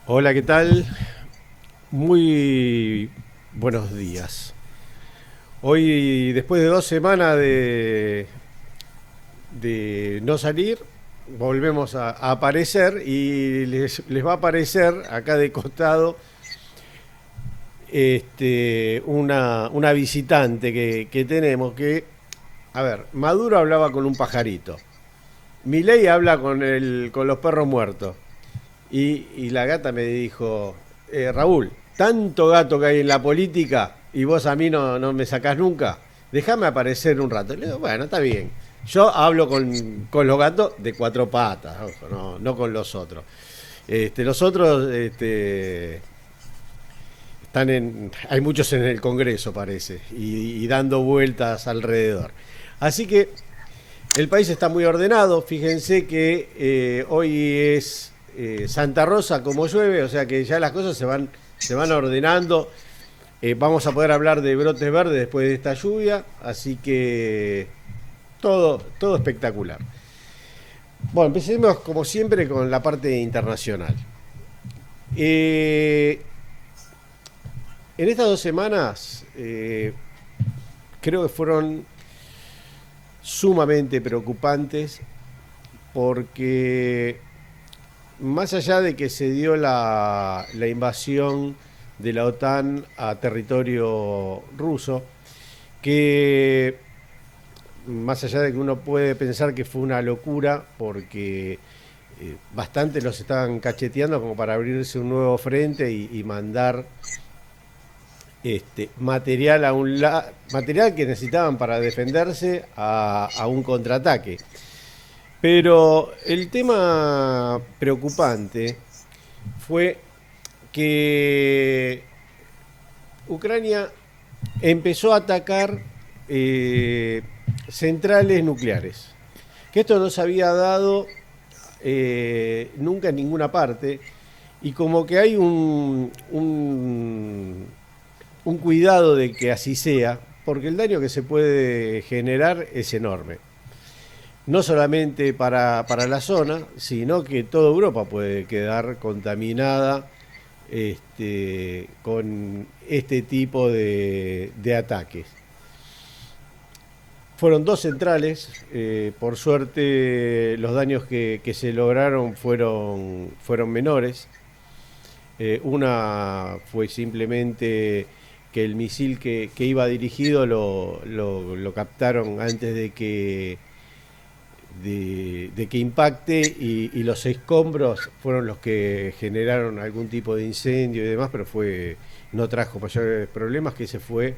Hola, ¿qué tal? Muy buenos días. Hoy, después de 2 semanas de no salir, volvemos a aparecer y les va a aparecer acá de costado una visitante que tenemos que, a ver, Maduro hablaba con un pajarito, Milei habla con los perros muertos. Y la gata me dijo, Raúl, tanto gato que hay en la política y vos a mí no me sacás nunca, déjame aparecer un rato. Le digo, bueno, está bien. Yo hablo con los gatos de cuatro patas, ojo, no con los otros. Los otros hay muchos en el Congreso, parece, y dando vueltas alrededor. Así que el país está muy ordenado. Fíjense que hoy es Santa Rosa como llueve, o sea que ya las cosas se van ordenando. Vamos a poder hablar de brotes verdes después de esta lluvia, así que todo espectacular. Bueno, empecemos como siempre con la parte internacional. Eh, en estas 2 semanas creo que fueron sumamente preocupantes porque más allá de que se dio la invasión de la OTAN a territorio ruso, que más allá de que uno puede pensar que fue una locura, porque bastante los estaban cacheteando como para abrirse un nuevo frente y mandar material material que necesitaban para defenderse a un contraataque. Pero el tema preocupante fue que Ucrania empezó a atacar centrales nucleares, que esto no se había dado nunca en ninguna parte, y como que hay un cuidado de que así sea, porque el daño que se puede generar es enorme. No solamente para la zona, sino que toda Europa puede quedar contaminada con este tipo de ataques. Fueron dos centrales, por suerte los daños que se lograron fueron menores. Una fue simplemente que el misil que iba dirigido lo captaron antes de que impacte, y los escombros fueron los que generaron algún tipo de incendio y demás, pero no trajo mayores problemas, que se fue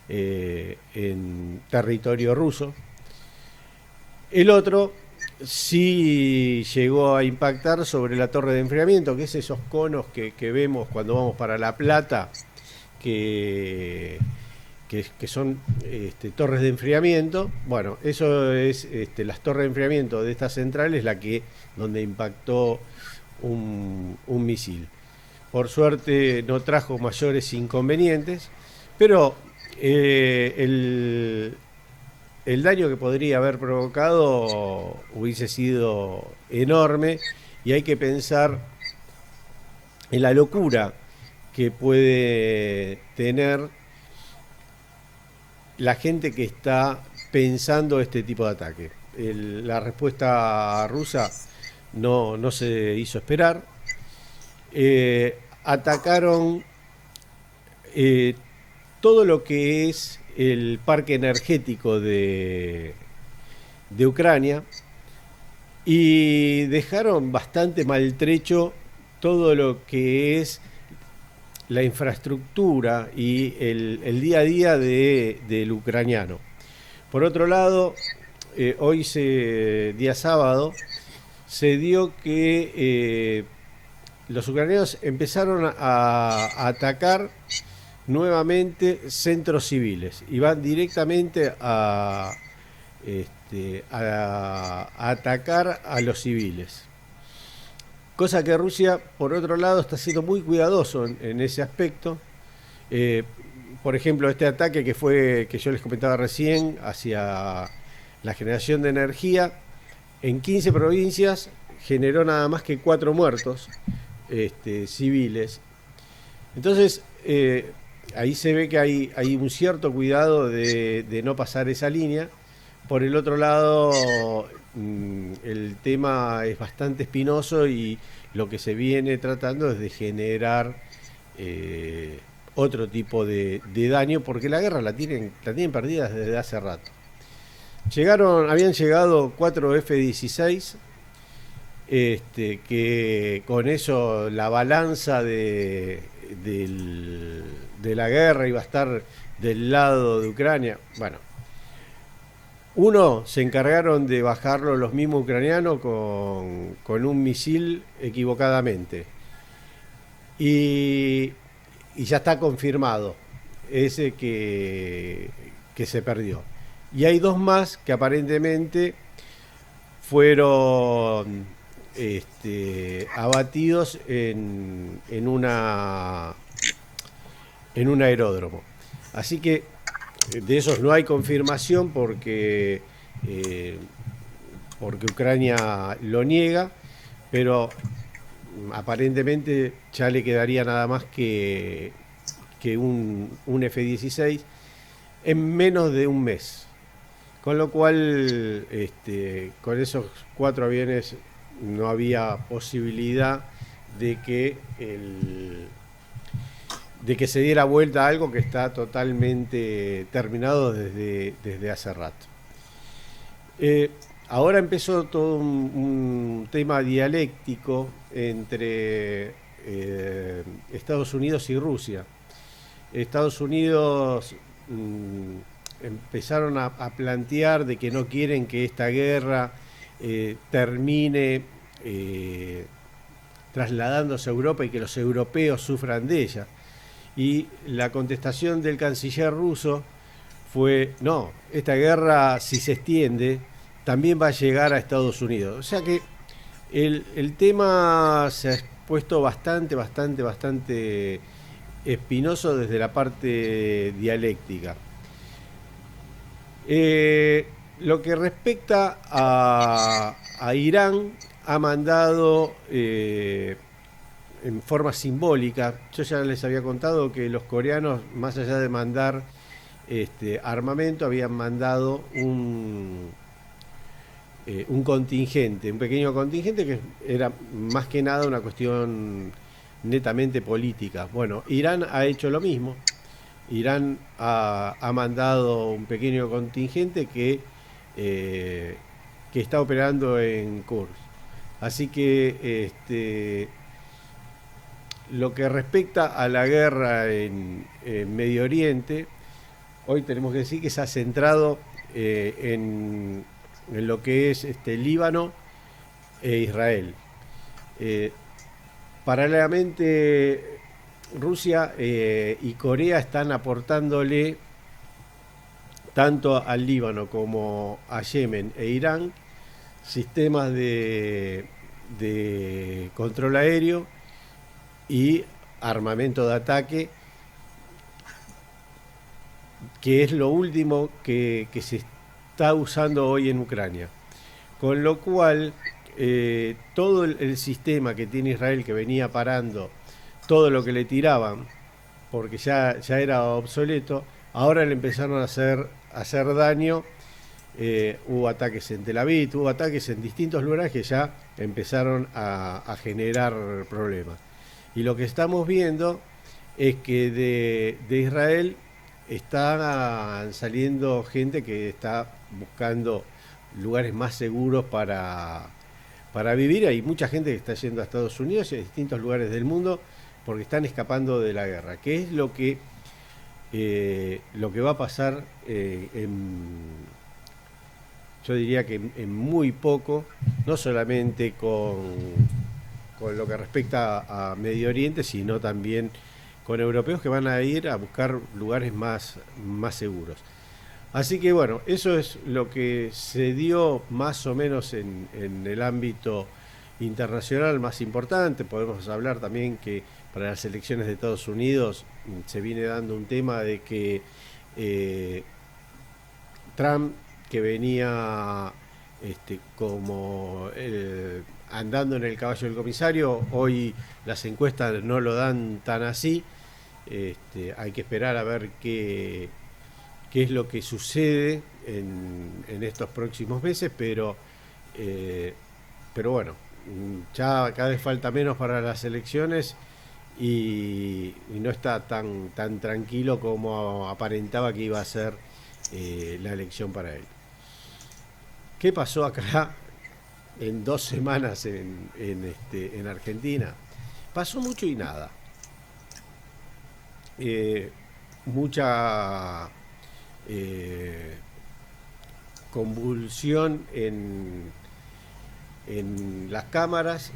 en territorio ruso. El otro sí llegó a impactar sobre la torre de enfriamiento, que es esos conos que vemos cuando vamos para La Plata, que, que son torres de enfriamiento. Bueno, eso es las torres de enfriamiento de esta central, es donde impactó un misil. Por suerte no trajo mayores inconvenientes, pero el daño que podría haber provocado hubiese sido enorme, y hay que pensar en la locura que puede tener la gente que está pensando este tipo de ataque. La respuesta rusa no se hizo esperar. Atacaron eh, todo lo que es el parque energético de Ucrania, y dejaron bastante maltrecho todo lo que es la infraestructura y el día a día del ucraniano. Por otro lado, hoy, día sábado, se dio que los ucranianos empezaron a atacar nuevamente centros civiles y van directamente a atacar a los civiles. Cosa que Rusia, por otro lado, está siendo muy cuidadoso en ese aspecto. Eh, por ejemplo, este ataque que yo les comentaba recién, hacia la generación de energía, en 15 provincias generó nada más que 4 muertos, civiles. Entonces, ahí se ve que hay un cierto cuidado de no pasar esa línea. Por el otro lado, el tema es bastante espinoso y lo que se viene tratando es de generar otro tipo de daño, porque la guerra la tienen perdida desde hace rato. Habían llegado 4 F-16, que con eso la balanza de la guerra iba a estar del lado de Ucrania. Bueno, uno se encargaron de bajarlo los mismos ucranianos con un misil equivocadamente. Y, y ya está confirmado ese que se perdió. Y hay dos más que aparentemente fueron abatidos en un aeródromo. Así que de esos no hay confirmación eh, porque Ucrania lo niega, pero aparentemente ya le quedaría nada más que un F-16 en menos de un mes. Con lo cual, con esos 4 aviones no había posibilidad de que de que se diera vuelta a algo que está totalmente terminado desde hace rato. Ahora empezó todo un tema dialéctico entre Estados Unidos y Rusia. Estados Unidos empezaron a plantear de que no quieren que esta guerra termine trasladándose a Europa y que los europeos sufran de ella. Y la contestación del canciller ruso fue, no, esta guerra si se extiende también va a llegar a Estados Unidos. O sea que el tema se ha puesto bastante espinoso desde la parte dialéctica. Lo que respecta a Irán, ha mandado en forma simbólica, yo ya les había contado que los coreanos, más allá de mandar armamento, habían mandado un contingente, un pequeño contingente que era más que nada una cuestión netamente política. Bueno, Irán ha hecho lo mismo. Irán ha mandado un pequeño contingente que está operando en Kursk. Así que lo que respecta a la guerra en Medio Oriente, hoy tenemos que decir que se ha centrado en lo que es Líbano e Israel. Paralelamente, Rusia y Corea están aportándole tanto al Líbano como a Yemen e Irán sistemas de control aéreo y armamento de ataque, que es lo último que se está usando hoy en Ucrania. Con lo cual, todo el sistema que tiene Israel, que venía parando todo lo que le tiraban, porque ya era obsoleto, ahora le empezaron a hacer daño. Hubo ataques en Tel Aviv, hubo ataques en distintos lugares que ya empezaron a generar problemas. Y lo que estamos viendo es que de Israel está saliendo gente que está buscando lugares más seguros para vivir. Hay mucha gente que está yendo a Estados Unidos y a distintos lugares del mundo porque están escapando de la guerra. ¿Qué es lo que va a pasar yo diría que en muy poco, no solamente con lo que respecta a Medio Oriente, sino también con europeos que van a ir a buscar lugares más seguros. Así que bueno, eso es lo que se dio más o menos en el ámbito internacional más importante. Podemos hablar también que para las elecciones de Estados Unidos se viene dando un tema de que Trump, que venía como andando en el caballo del comisario. Hoy las encuestas no lo dan tan así. Hay que esperar a ver qué es lo que sucede en estos próximos meses, pero bueno, ya cada vez falta menos para las elecciones y no está tan tranquilo como aparentaba que iba a ser la elección para él. ¿Qué pasó acá en 2 semanas en Argentina? Pasó mucho y nada. Mucha convulsión en las cámaras,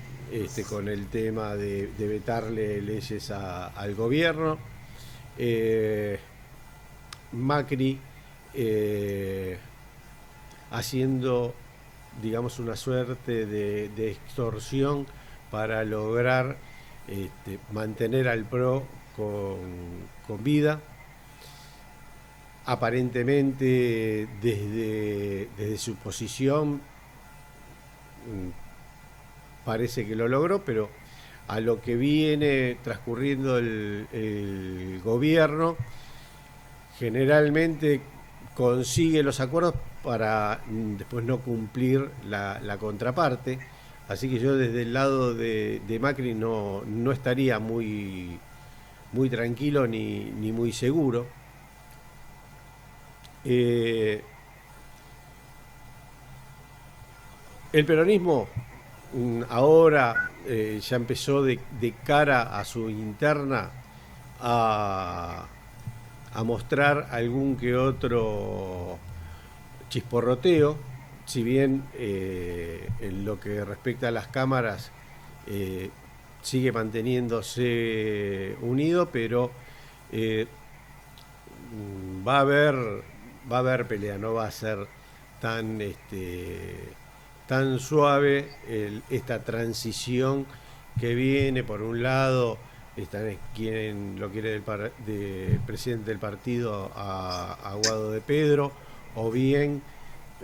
con el tema de vetarle leyes al gobierno. Macri haciendo, digamos, una suerte de extorsión para lograr mantener al PRO con vida. Aparentemente desde su posición parece que lo logró, pero a lo que viene transcurriendo el gobierno, generalmente consigue los acuerdos para después no cumplir la contraparte. Así que yo desde el lado de Macri no estaría muy tranquilo ni muy seguro. El peronismo ahora ya empezó de cara a su interna a mostrar algún que otro chisporroteo, si bien en lo que respecta a las cámaras sigue manteniéndose unido, pero va a haber pelea, no va a ser tan suave esta transición que viene. Por un lado están quien lo quiere de presidente del partido a Guado de Pedro, o bien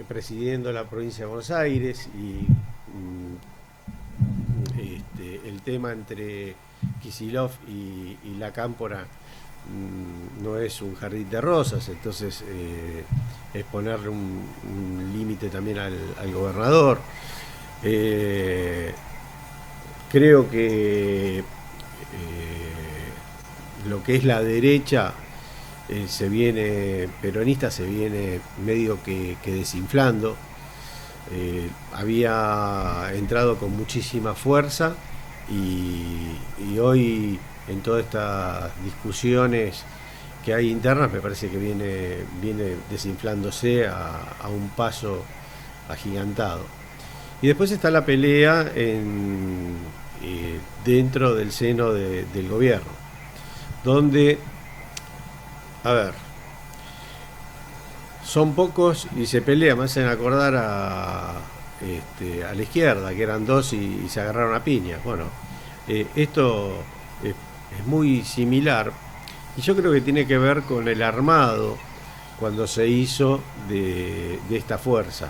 presidiendo la provincia de Buenos Aires, y el tema entre Kicillof y la Cámpora no es un jardín de rosas. Entonces es ponerle un límite también al gobernador. Creo que lo que es la derecha peronista se viene medio que desinflando. Había entrado con muchísima fuerza y hoy, en todas estas discusiones que hay internas, me parece que viene desinflándose a un paso agigantado. Y después está la pelea dentro del seno del gobierno, donde, a ver, son pocos y se pelean. Me hacen acordar a la izquierda, que eran 2 y se agarraron a piñas. Bueno, esto es muy similar, y yo creo que tiene que ver con el armado cuando se hizo de esta fuerza.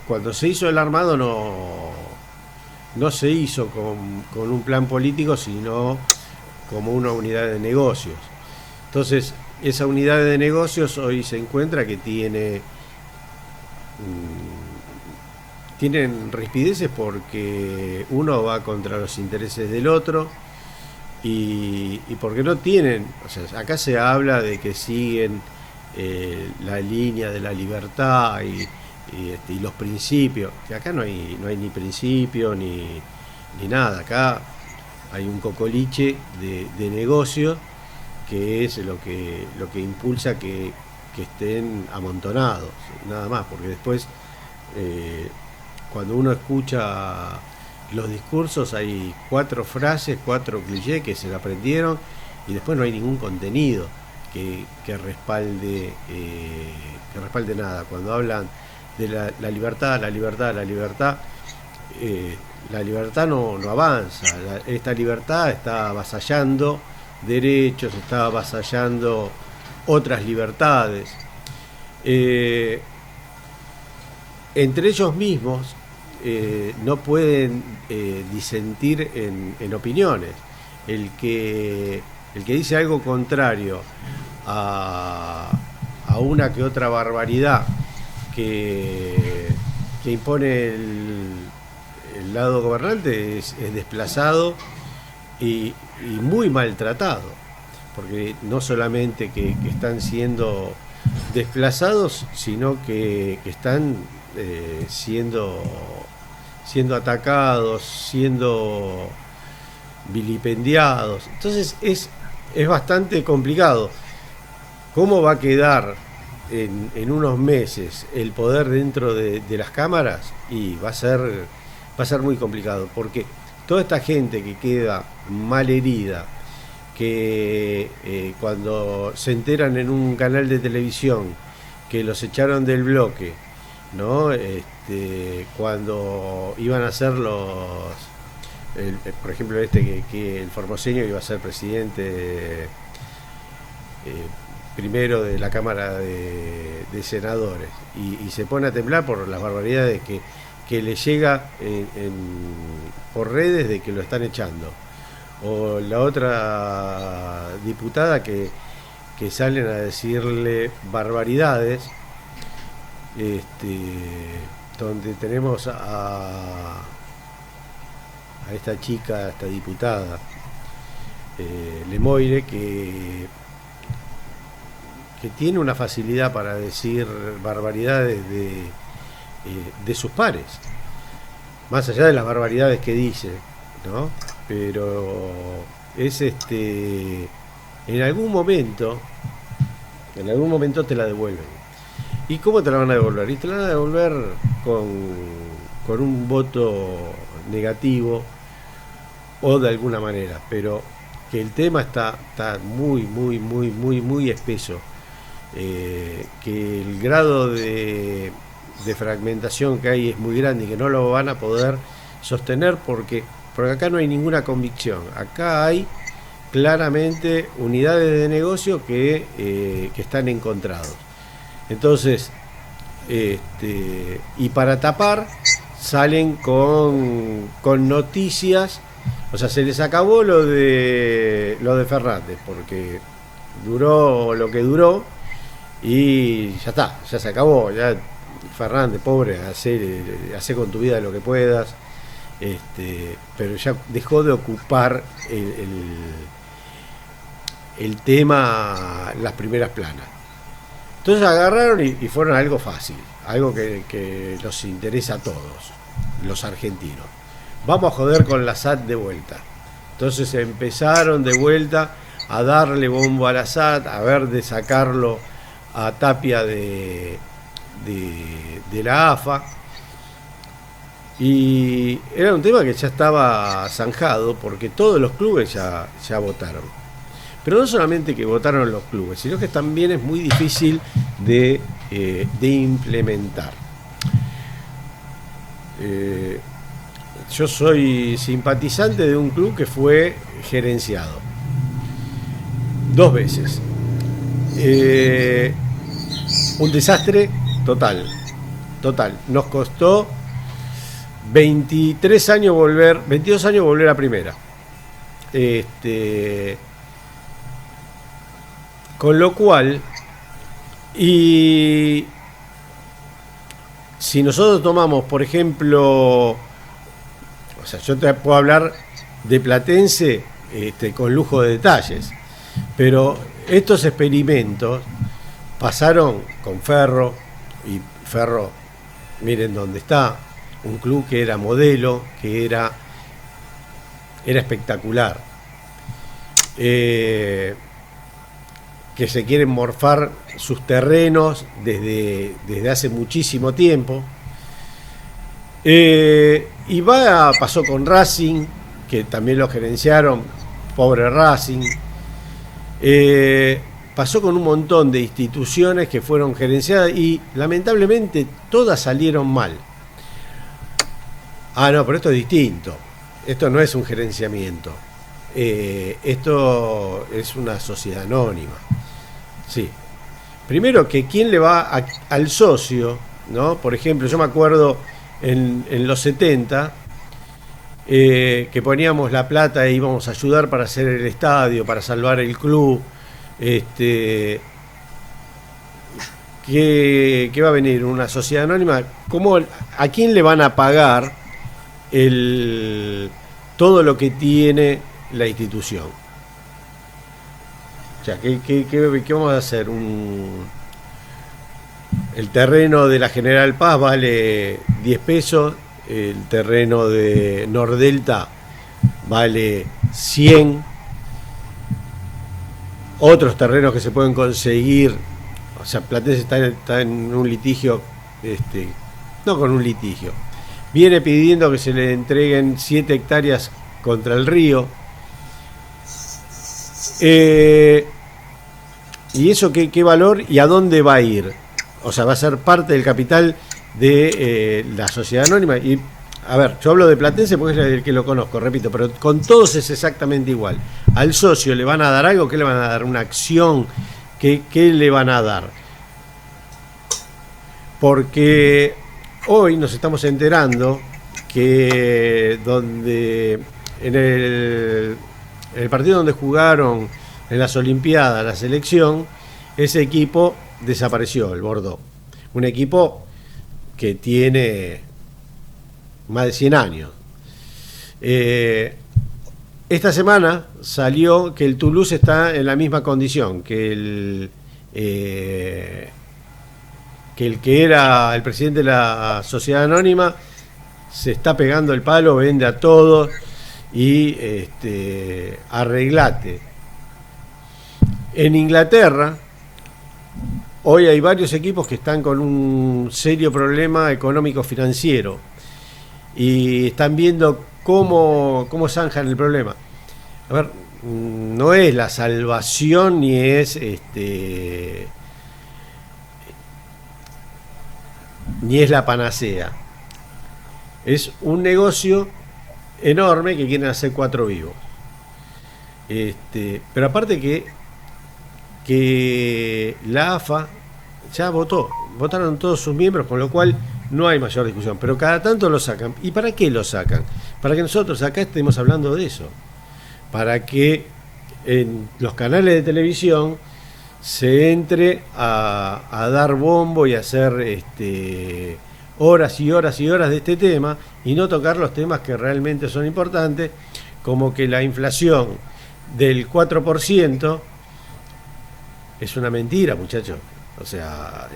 Cuando se hizo el armado no se hizo con un plan político, sino como una unidad de negocios. Entonces, esa unidad de negocios hoy se encuentra que tienen rispideces, porque uno va contra los intereses del otro, y porque no tienen, o sea, acá se habla de que siguen la línea de la libertad y los principios, que acá no hay ni principio ni nada. Acá hay un cocoliche de negocio, que es lo que impulsa que estén amontonados, nada más, porque después cuando uno escucha los discursos hay 4 frases, 4 clichés que se lo aprendieron, y después no hay ningún contenido que respalde nada. Cuando hablan de la libertad, la libertad no avanza. Esta libertad está avasallando derechos, está avasallando otras libertades. Entre ellos mismos no pueden disentir en opiniones. El que dice algo contrario a una que otra barbaridad que impone el lado gobernante es desplazado y muy maltratado, porque no solamente que están siendo desplazados, sino que están siendo atacados, siendo vilipendiados. Entonces es bastante complicado. ¿Cómo va a quedar en unos meses el poder dentro de las cámaras? Y va a ser muy complicado, porque toda esta gente que queda mal herida, que cuando se enteran en un canal de televisión que los echaron del bloque, ¿no? Cuando iban a ser por ejemplo, que el formoseño iba a ser presidente primero de la Cámara de Senadores, y se pone a temblar por las barbaridades que le llega por redes de que lo están echando, o la otra diputada que salen a decirle barbaridades, donde tenemos a esta chica, a esta diputada Lemoyre, que tiene una facilidad para decir barbaridades de sus pares, más allá de las barbaridades que dice, ¿no? Pero es en algún momento te la devuelven. ¿Y cómo te la van a devolver? Y te la van a devolver con un voto negativo o de alguna manera, pero que el tema está muy espeso, que el grado de fragmentación que hay es muy grande y que no lo van a poder sostener porque acá no hay ninguna convicción. Acá hay claramente unidades de negocio que están encontrados. Entonces, y para tapar salen con noticias. O sea, se les acabó lo de Fernández, porque duró lo que duró y ya está, ya se acabó. Ya Fernández, pobre, hace con tu vida lo que puedas, pero ya dejó de ocupar el tema las primeras planas. Entonces agarraron y fueron a algo fácil, algo que nos interesa a todos, los argentinos. Vamos a joder con la SAT de vuelta. Entonces empezaron de vuelta a darle bombo a la SAT, a ver de sacarlo a Tapia de la AFA. Y era un tema que ya estaba zanjado porque todos los clubes ya votaron. Pero no solamente que votaron los clubes, sino que también es muy difícil de implementar. Yo soy simpatizante de un club que fue gerenciado 2 veces. Un desastre total. Nos costó 22 años volver a primera. Con lo cual, y si nosotros tomamos, por ejemplo, o sea, yo te puedo hablar de Platense con lujo de detalles, pero estos experimentos pasaron con Ferro, y Ferro, miren dónde está, un club que era modelo, que era espectacular, que se quieren morfar sus terrenos desde hace muchísimo tiempo. Y pasó con Racing, que también lo gerenciaron, pobre Racing. Pasó con un montón de instituciones que fueron gerenciadas y lamentablemente todas salieron mal. No, pero esto es distinto. Esto no es un gerenciamiento. Esto es una sociedad anónima. Sí. Primero que quién le va al socio, ¿no? Por ejemplo, yo me acuerdo en los 70, que poníamos la plata e íbamos a ayudar para hacer el estadio, para salvar el club, que va a venir una sociedad anónima, ¿a quién le van a pagar todo lo que tiene la institución? O sea, ¿qué vamos a hacer? El terreno de la General Paz vale 10 pesos, el terreno de Nordelta vale 100, otros terrenos que se pueden conseguir. O sea, Platense está en un litigio, no con un litigio, viene pidiendo que se le entreguen 7 hectáreas contra el río. ¿Y eso qué valor y a dónde va a ir? O sea, va a ser parte del capital de la sociedad anónima. Y, a ver, yo hablo de Platense porque es el que lo conozco, repito, pero con todos es exactamente igual. Al socio le van a dar algo, ¿qué le van a dar? ¿Una acción? ¿Qué le van a dar? Porque hoy nos estamos enterando que en el partido donde jugaron en las Olimpiadas la selección, ese equipo desapareció, el Bordeaux. Un equipo que tiene más de 100 años. Esta semana salió que el Toulouse está en la misma condición que el que era el presidente de la sociedad anónima. Se está pegando el palo, vende a todos y arreglate. En Inglaterra hoy hay varios equipos que están con un serio problema económico financiero y están viendo cómo zanjan el problema. A ver, no es la salvación ni es ni es la panacea. Es un negocio enorme que quieren hacer 4 vivos. Pero aparte que la AFA ya votaron todos sus miembros, con lo cual no hay mayor discusión, pero cada tanto lo sacan. ¿Y para qué lo sacan? Para que nosotros acá estemos hablando de eso, para que en los canales de televisión se entre a dar bombo y hacer horas y horas y horas de este tema y no tocar los temas que realmente son importantes, como que la inflación del 4% es una mentira, muchachos. O sea,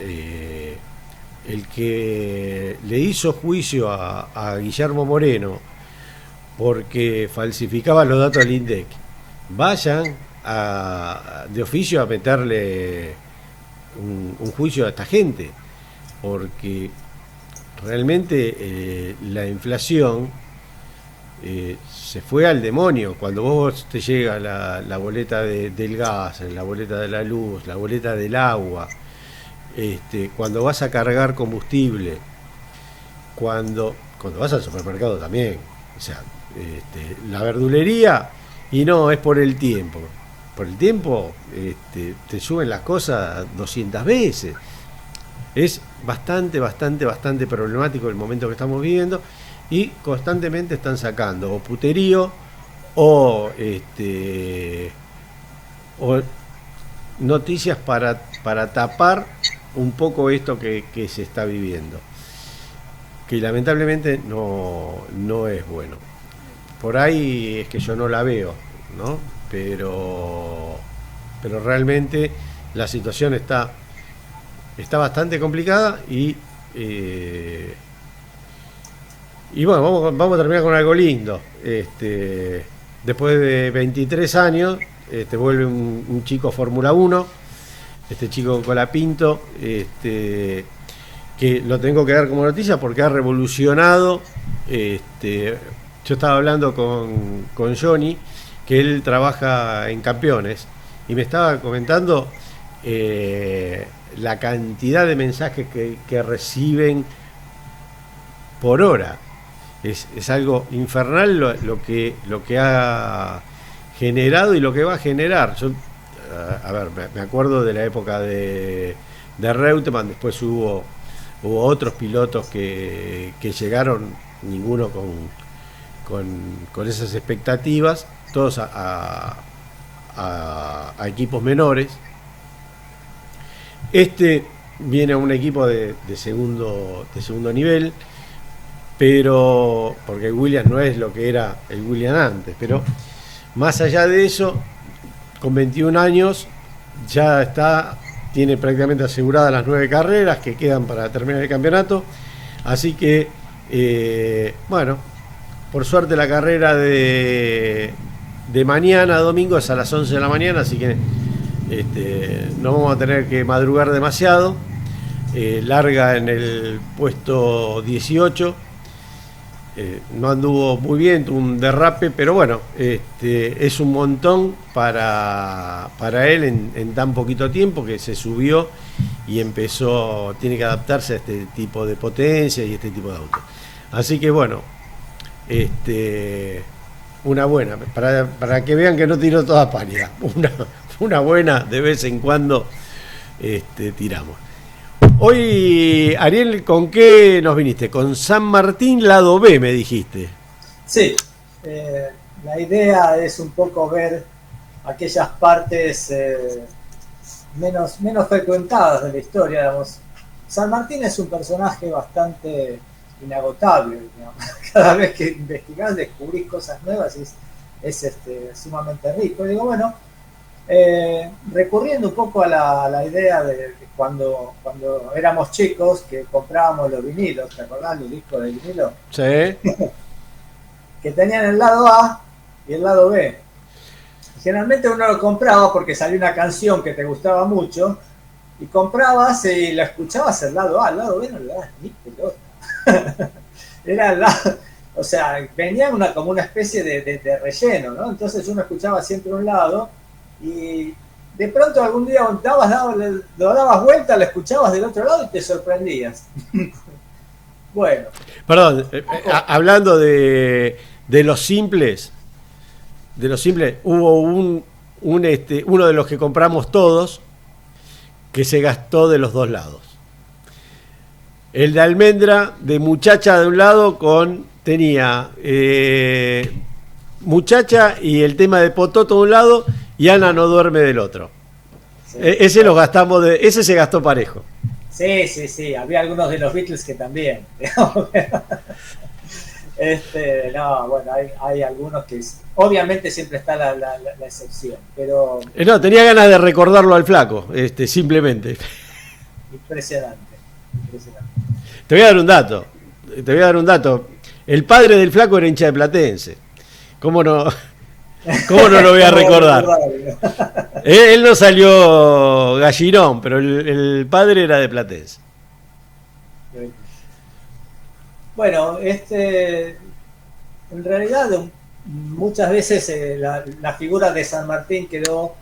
el que le hizo juicio a Guillermo Moreno porque falsificaba los datos del INDEC, vayan de oficio a meterle un juicio a esta gente, porque realmente la inflación se fue al demonio. Cuando vos te llega la boleta del gas, la boleta de la luz, la boleta del agua, cuando vas a cargar combustible, cuando vas al supermercado también, o sea, la verdulería, y no, es por el tiempo. Por el tiempo te suben las cosas 200 veces. Es bastante problemático el momento que estamos viviendo y constantemente están sacando o puterío o noticias para tapar un poco esto que se está viviendo, que lamentablemente no es bueno. Por ahí es que yo no la veo, ¿no? Pero realmente la situación está bastante complicada y bueno, vamos a terminar con algo lindo. Después de 23 años vuelve un chico Fórmula 1, este chico Colapinto, que lo tengo que dar como noticia porque ha revolucionado. Yo estaba hablando con Johnny, que él trabaja en Campeones, y me estaba comentando la cantidad de mensajes que reciben por hora. Es algo infernal lo que ha generado y lo que va a generar. Yo, a ver, me acuerdo de la época de Reutemann, después hubo hubo otros pilotos que llegaron, ninguno con esas expectativas, todos a equipos menores. Este viene a un equipo de segundo nivel, pero porque el Williams no es lo que era el Williams antes, pero más allá de eso, con 21 años ya tiene prácticamente aseguradas las 9 carreras que quedan para terminar el campeonato, así que bueno, por suerte la carrera de mañana, domingo, es a las 11 de la mañana, así que no vamos a tener que madrugar demasiado. Larga en el puesto 18, no anduvo muy bien, tuvo un derrape, pero bueno, es un montón para él en tan poquito tiempo, que se subió y tiene que adaptarse a este tipo de potencia y este tipo de autos. Así que bueno, una buena, para que vean que no tiró toda pálida, una buena de vez en cuando tiramos. Hoy, Ariel, ¿con qué nos viniste? Con San Martín lado B, me dijiste. Sí, la idea es un poco ver aquellas partes menos frecuentadas de la historia, digamos. San Martín es un personaje bastante inagotable, digamos. Cada vez que investigás descubrís cosas nuevas y es sumamente rico. Y digo, bueno, recurriendo un poco a la idea de cuando éramos chicos, que comprábamos los vinilos, ¿te acordás los discos de vinilo? Sí. Que tenían el lado A y el lado B. Generalmente uno lo compraba porque salió una canción que te gustaba mucho y comprabas y la escuchabas el lado A, el lado B no le dabas ni pelota. Era el lado, o sea, venía como una especie de relleno, ¿no? Entonces uno escuchaba siempre un lado y de pronto algún día lo dabas vuelta, lo escuchabas del otro lado y te sorprendías. Bueno. Perdón, hablando de los simples, hubo uno de los que compramos todos que se gastó de los dos lados. El de almendra, de muchacha de un lado, tenía muchacha y el tema de pototo de un lado y Ana no duerme del otro. Sí. Ese se gastó parejo. Sí, había algunos de los Beatles que también. No, bueno, hay algunos que obviamente siempre está la excepción, pero no, tenía ganas de recordarlo al flaco, simplemente. Impresionante. Te voy a dar un dato. El padre del flaco era hincha de Platense. ¿Cómo no lo voy a recordar? Él no salió Gallirón, pero el padre era de Platense. Bueno, en realidad muchas veces la figura de San Martín quedó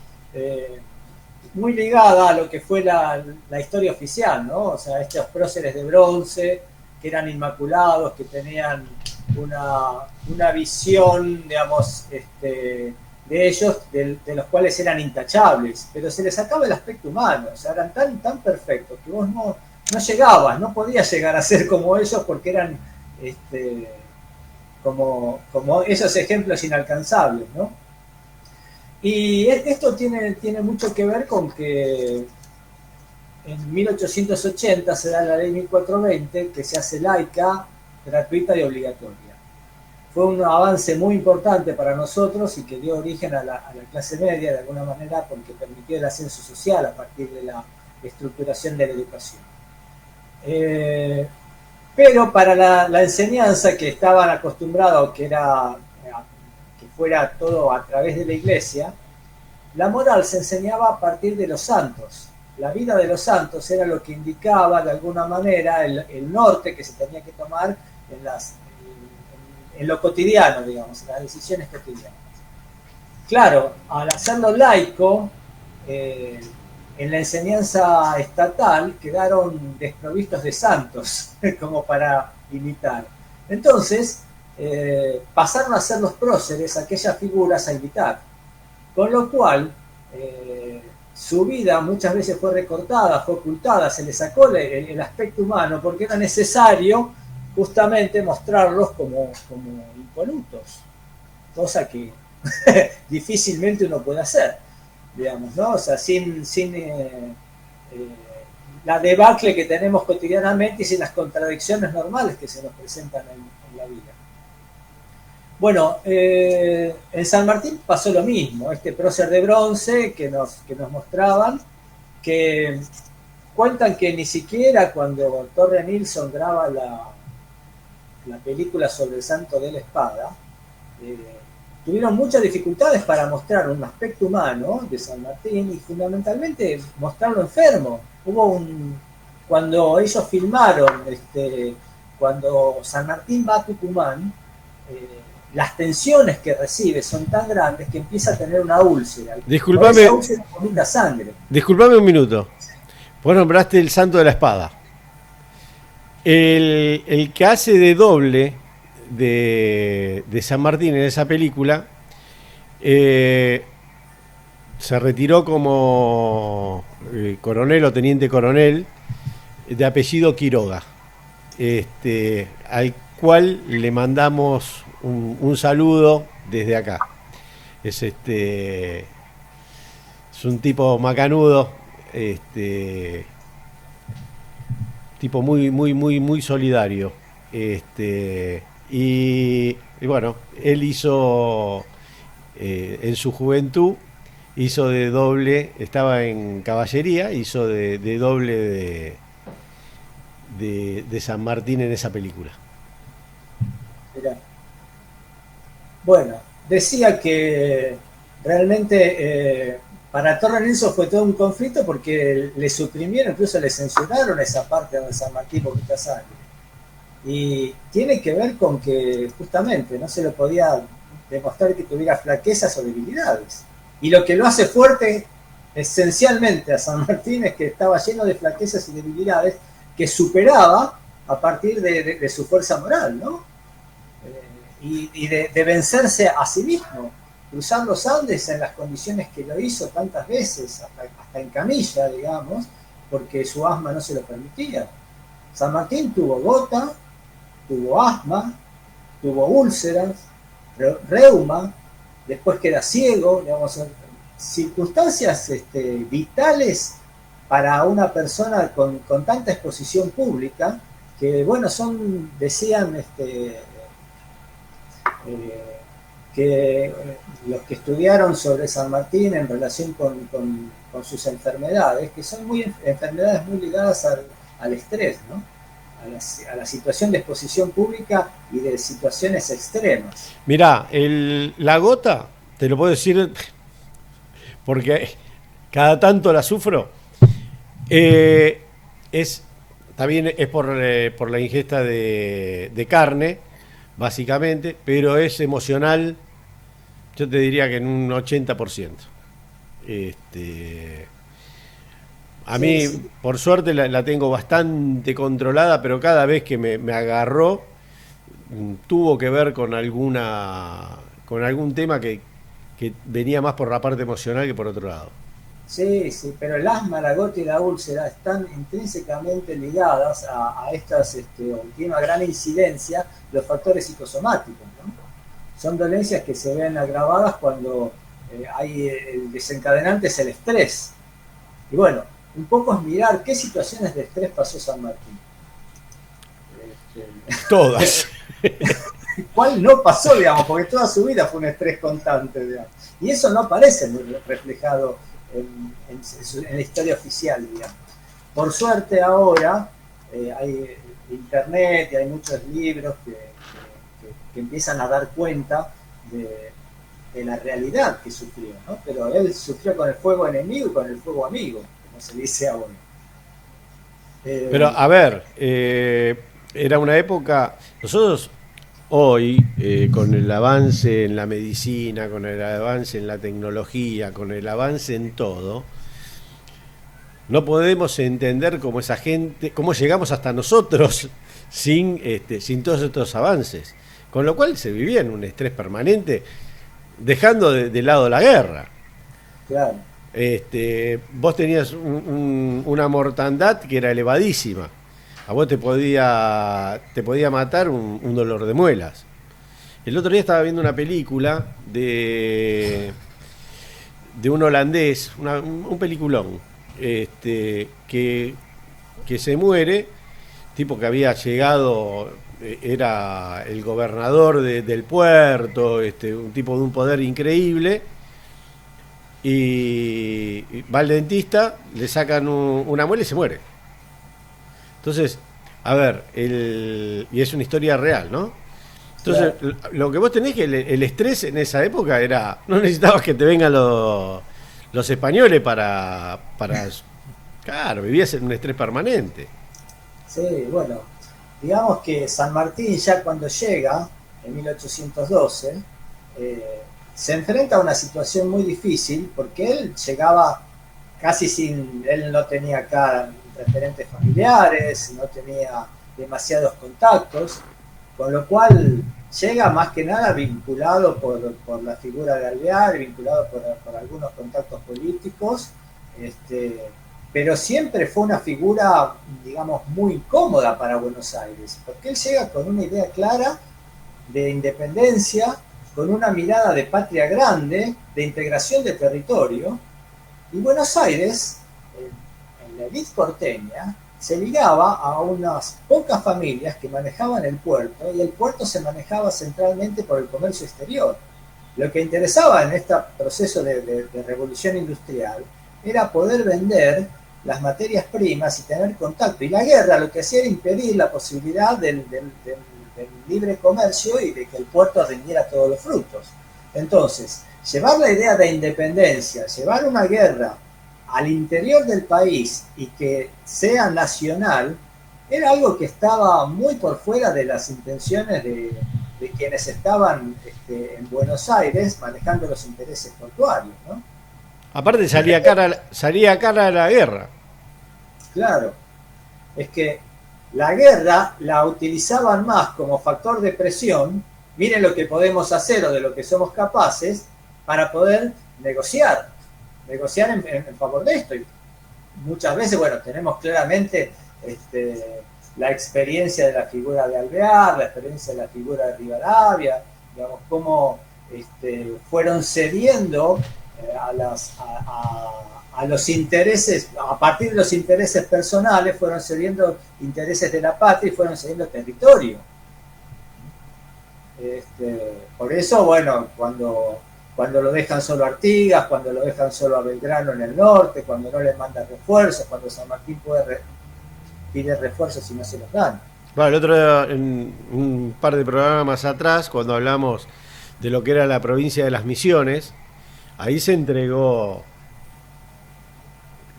muy ligada a lo que fue la historia oficial, ¿no? O sea, estos próceres de bronce que eran inmaculados, que tenían una visión, digamos, de ellos, de los cuales eran intachables, pero se les sacaba el aspecto humano, o sea, eran tan perfectos que vos no llegabas, no podías llegar a ser como ellos porque eran como esos ejemplos inalcanzables, ¿no? Y esto tiene mucho que ver con que en 1880 se da la ley 1420 que se hace laica, gratuita y obligatoria. Fue un avance muy importante para nosotros y que dio origen a la clase media de alguna manera porque permitió el ascenso social a partir de la estructuración de la educación. Pero para la enseñanza que estaban acostumbrados, que fuera todo a través de la iglesia, la moral se enseñaba a partir de los santos. La vida de los santos era lo que indicaba de alguna manera el norte que se tenía que tomar en lo cotidiano, digamos, en las decisiones cotidianas. Claro, al hacerlo laico, en la enseñanza estatal quedaron desprovistos de santos como para imitar. Entonces, pasaron a ser los próceres aquellas figuras a imitar. Con lo cual, su vida muchas veces fue recortada, fue ocultada, se le sacó el aspecto humano porque era necesario justamente mostrarlos como impolutos, cosa que difícilmente uno puede hacer, digamos, ¿no? O sea, sin la debacle que tenemos cotidianamente y sin las contradicciones normales que se nos presentan en la vida. Bueno, en San Martín pasó lo mismo, este prócer de bronce que nos mostraban, que cuentan que ni siquiera cuando Torre Nilsson graba la película sobre el Santo de la Espada, tuvieron muchas dificultades para mostrar un aspecto humano de San Martín y fundamentalmente mostrarlo enfermo. Cuando ellos filmaron, cuando San Martín va a Tucumán, las tensiones que recibe son tan grandes que empieza a tener una úlcera. Disculpame, esa úlcera vomita sangre. Disculpame un minuto. Vos nombraste el Santo de la Espada. El que hace de doble de San Martín en esa película se retiró como coronel o teniente coronel de apellido Quiroga, al cual le mandamos un saludo desde acá. Es un tipo macanudo, tipo muy solidario. Y bueno, él hizo en su juventud, hizo de doble, estaba en caballería, hizo de doble de San Martín en esa película. Mirá. Bueno, decía que realmente para Torre Nilsson fue todo un conflicto porque le suprimieron, incluso le censuraron esa parte donde San Martín vomita sangre. Y tiene que ver con que justamente no se le podía demostrar que tuviera flaquezas o debilidades. Y lo que lo hace fuerte esencialmente a San Martín es que estaba lleno de flaquezas y debilidades que superaba a partir de su fuerza moral, ¿no? Y de vencerse a sí mismo, cruzar los Andes en las condiciones que lo hizo tantas veces, hasta en camilla, digamos, porque su asma no se lo permitía. San Martín tuvo gota, tuvo asma, tuvo úlceras, reuma, después queda ciego, digamos, circunstancias vitales para una persona con tanta exposición pública, que bueno, decían que los que estudiaron sobre San Martín en relación con sus enfermedades, que son enfermedades muy ligadas al estrés, ¿no? A la situación de exposición pública y de situaciones extremas. Mirá, la gota, te lo puedo decir porque cada tanto la sufro, también es por la ingesta de carne, básicamente, pero es emocional, yo te diría que en un 80%. A mí, sí. Por suerte, la tengo bastante controlada, pero cada vez que me agarró, tuvo que ver con algún tema que venía más por la parte emocional que por otro lado. Sí, pero el asma, la gota y la úlcera están intrínsecamente ligadas a estas, tiene una gran incidencia los factores psicosomáticos, ¿no? Son dolencias que se ven agravadas cuando el desencadenante es el estrés. Y bueno, un poco es mirar qué situaciones de estrés pasó San Martín. Todas. ¿Cuál no pasó, digamos? Porque toda su vida fue un estrés constante, digamos. Y eso no aparece reflejado en la historia oficial, digamos. Por suerte ahora hay internet y hay muchos libros que empiezan a dar cuenta de la realidad que sufrió, ¿no? Pero él sufrió con el fuego enemigo y con el fuego amigo, como se dice ahora. Pero a ver, era una época, nosotros hoy, con el avance en la medicina, con el avance en la tecnología, con el avance en todo, no podemos entender cómo esa gente, cómo llegamos hasta nosotros sin todos estos avances. Con lo cual se vivía en un estrés permanente, dejando de lado la guerra. Claro. Vos tenías una mortandad que era elevadísima. A vos te podía matar un dolor de muelas. El otro día estaba viendo una película de un holandés, un peliculón, que se muere, tipo que había llegado, era el gobernador del puerto, un tipo de un poder increíble, y va al dentista, le sacan una muela y se muere. Entonces, a ver, y es una historia real, ¿no? Entonces, Claro. lo que vos tenés que el estrés en esa época era, no necesitabas que te vengan los españoles para, claro, vivías en un estrés permanente. Sí, bueno, digamos que San Martín ya cuando llega, en 1812, se enfrenta a una situación muy difícil porque él llegaba casi él no tenía acá referentes familiares, no tenía demasiados contactos, con lo cual llega más que nada vinculado por la figura de Alvear, vinculado por algunos contactos políticos, este, pero siempre fue una figura, digamos, muy incómoda para Buenos Aires, porque él llega con una idea clara de independencia, con una mirada de patria grande, de integración de territorio, y Buenos Aires, en la élite porteña, se ligaba a unas pocas familias que manejaban el puerto, y el puerto se manejaba centralmente por el comercio exterior. Lo que interesaba en este proceso de revolución industrial era poder vender las materias primas y tener contacto. Y la guerra lo que hacía era impedir la posibilidad del libre comercio y de que el puerto rindiera todos los frutos. Entonces, llevar la idea de independencia, llevar una guerra al interior del país y que sea nacional, era algo que estaba muy por fuera de las intenciones de quienes estaban en Buenos Aires manejando los intereses portuarios, ¿no? Aparte salía cara la guerra. Claro, es que la guerra la utilizaban más como factor de presión, miren lo que podemos hacer o de lo que somos capaces, para poder negociar en favor de esto. Y muchas veces, bueno, tenemos claramente la experiencia de la figura de Alvear, la experiencia de la figura de Rivadavia, digamos, cómo fueron cediendo a los intereses, a partir de los intereses personales, fueron cediendo intereses de la patria y fueron cediendo territorio. Por eso, bueno, cuando lo dejan solo a Artigas, cuando lo dejan solo a Belgrano en el norte, cuando no le mandan refuerzos, cuando San Martín pide refuerzos y no se los dan. Bueno, el otro día, en un par de programas atrás, cuando hablamos de lo que era la provincia de las Misiones, ahí se entregó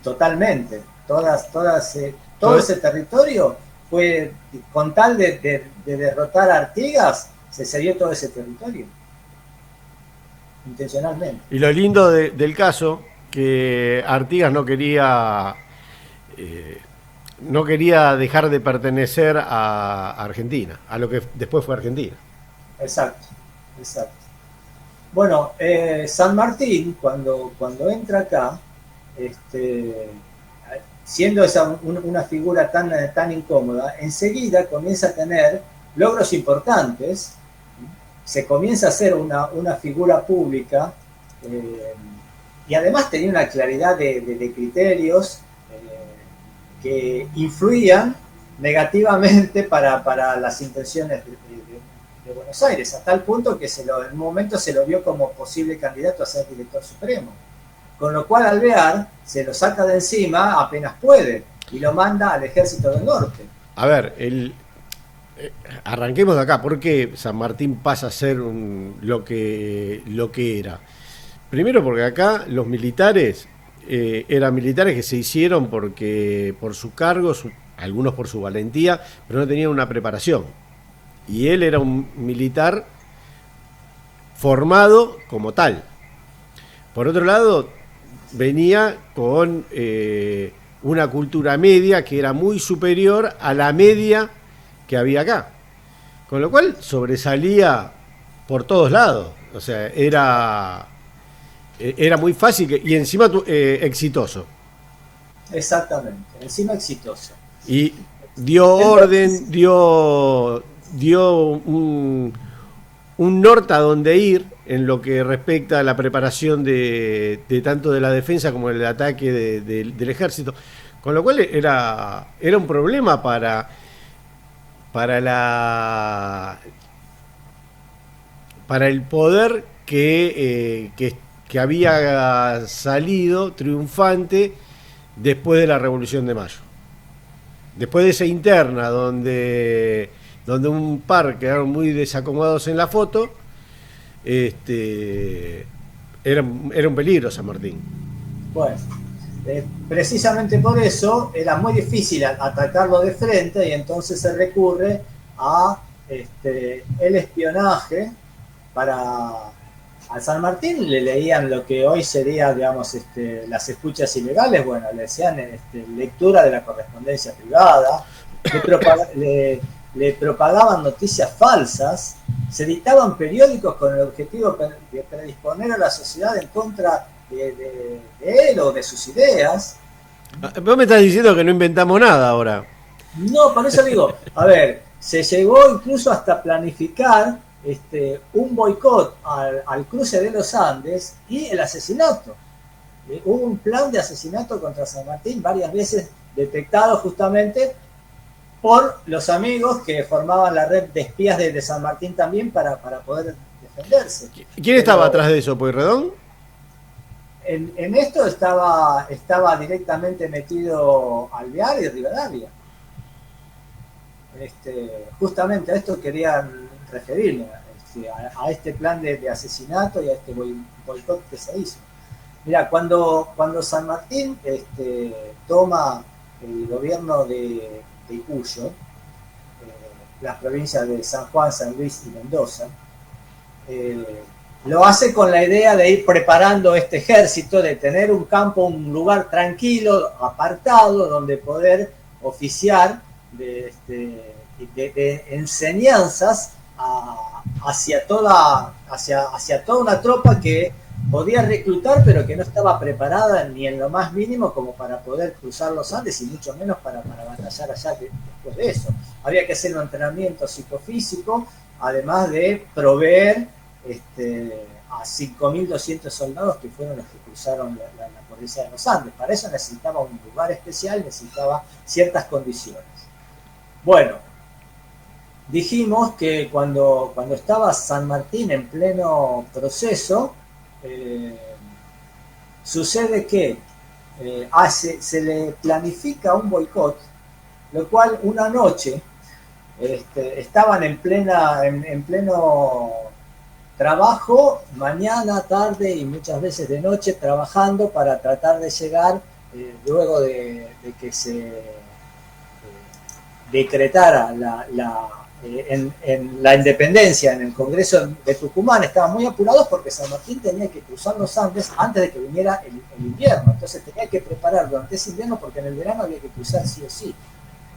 Totalmente. Todo todo. ese territorio fue, con tal de derrotar a Artigas, se cedió todo ese territorio, intencionalmente. Y lo lindo del caso, que Artigas no quería dejar de pertenecer a Argentina, a lo que después fue Argentina. Exacto, exacto. Bueno, San Martín, cuando entra acá, siendo una figura tan incómoda, enseguida comienza a tener logros importantes, se comienza a hacer una figura pública, y además tenía una claridad de criterios que influían negativamente para las intenciones de Buenos Aires, a tal punto que en un momento se lo vio como posible candidato a ser director supremo. Con lo cual Alvear se lo saca de encima apenas puede y lo manda al ejército del norte. A ver, arranquemos de acá. ¿Por qué San Martín pasa a ser lo que era? Primero porque acá los militares eran militares que se hicieron por su cargo, algunos por su valentía, pero no tenían una preparación. Y él era un militar formado como tal. Por otro lado, venía con una cultura media que era muy superior a la media que había acá. Con lo cual sobresalía por todos lados. O sea, Era muy fácil y encima exitoso. Exactamente, encima exitoso. Y dio orden, dio un norte a donde ir en lo que respecta a la preparación de tanto de la defensa como del ataque del ejército. Con lo cual era un problema para para el poder que había salido triunfante después de la Revolución de Mayo. Después de esa interna donde un par quedaron muy desacomodados en la foto, era un peligro San Martín. Bueno, precisamente por eso era muy difícil atacarlo de frente y entonces se recurre a el espionaje. A San Martín le leían lo que hoy sería, digamos, las escuchas ilegales, bueno, le decían lectura de la correspondencia privada, le propagaban noticias falsas, se editaban periódicos con el objetivo de predisponer a la sociedad en contra de él o de sus ideas. Vos me estás diciendo que no inventamos nada ahora. No, por eso digo, a ver, se llegó incluso hasta planificar un boicot al cruce de los Andes y el asesinato. Hubo un plan de asesinato contra San Martín varias veces detectado justamente por los amigos que formaban la red de espías de San Martín también para poder defenderse. ¿Quién estaba atrás de eso, Pueyrredón? En esto estaba directamente metido Alvear y Rivadavia. Justamente a esto querían referirme, a este plan de asesinato y a este boicot que se hizo. Mira, cuando San Martín toma el gobierno de Cuyo, las provincias de San Juan, San Luis y Mendoza, lo hace con la idea de ir preparando este ejército, de tener un campo, un lugar tranquilo, apartado, donde poder oficiar de enseñanzas hacia toda una tropa que podía reclutar, pero que no estaba preparada ni en lo más mínimo como para poder cruzar los Andes y mucho menos para batallar allá después de eso. Había que hacer un entrenamiento psicofísico, además de proveer a 5.200 soldados que fueron los que cruzaron la provincia de los Andes. Para eso necesitaba un lugar especial, necesitaba ciertas condiciones. Bueno, dijimos que cuando estaba San Martín en pleno proceso, sucede que se le planifica un boicot, lo cual una noche estaban en pleno trabajo, mañana, tarde y muchas veces de noche, trabajando para tratar de llegar, luego de que se decretara en la independencia en el Congreso de Tucumán. Estaban muy apurados porque San Martín tenía que cruzar los Andes antes de que viniera el invierno. Entonces tenía que preparar durante ese invierno porque en el verano había que cruzar sí o sí.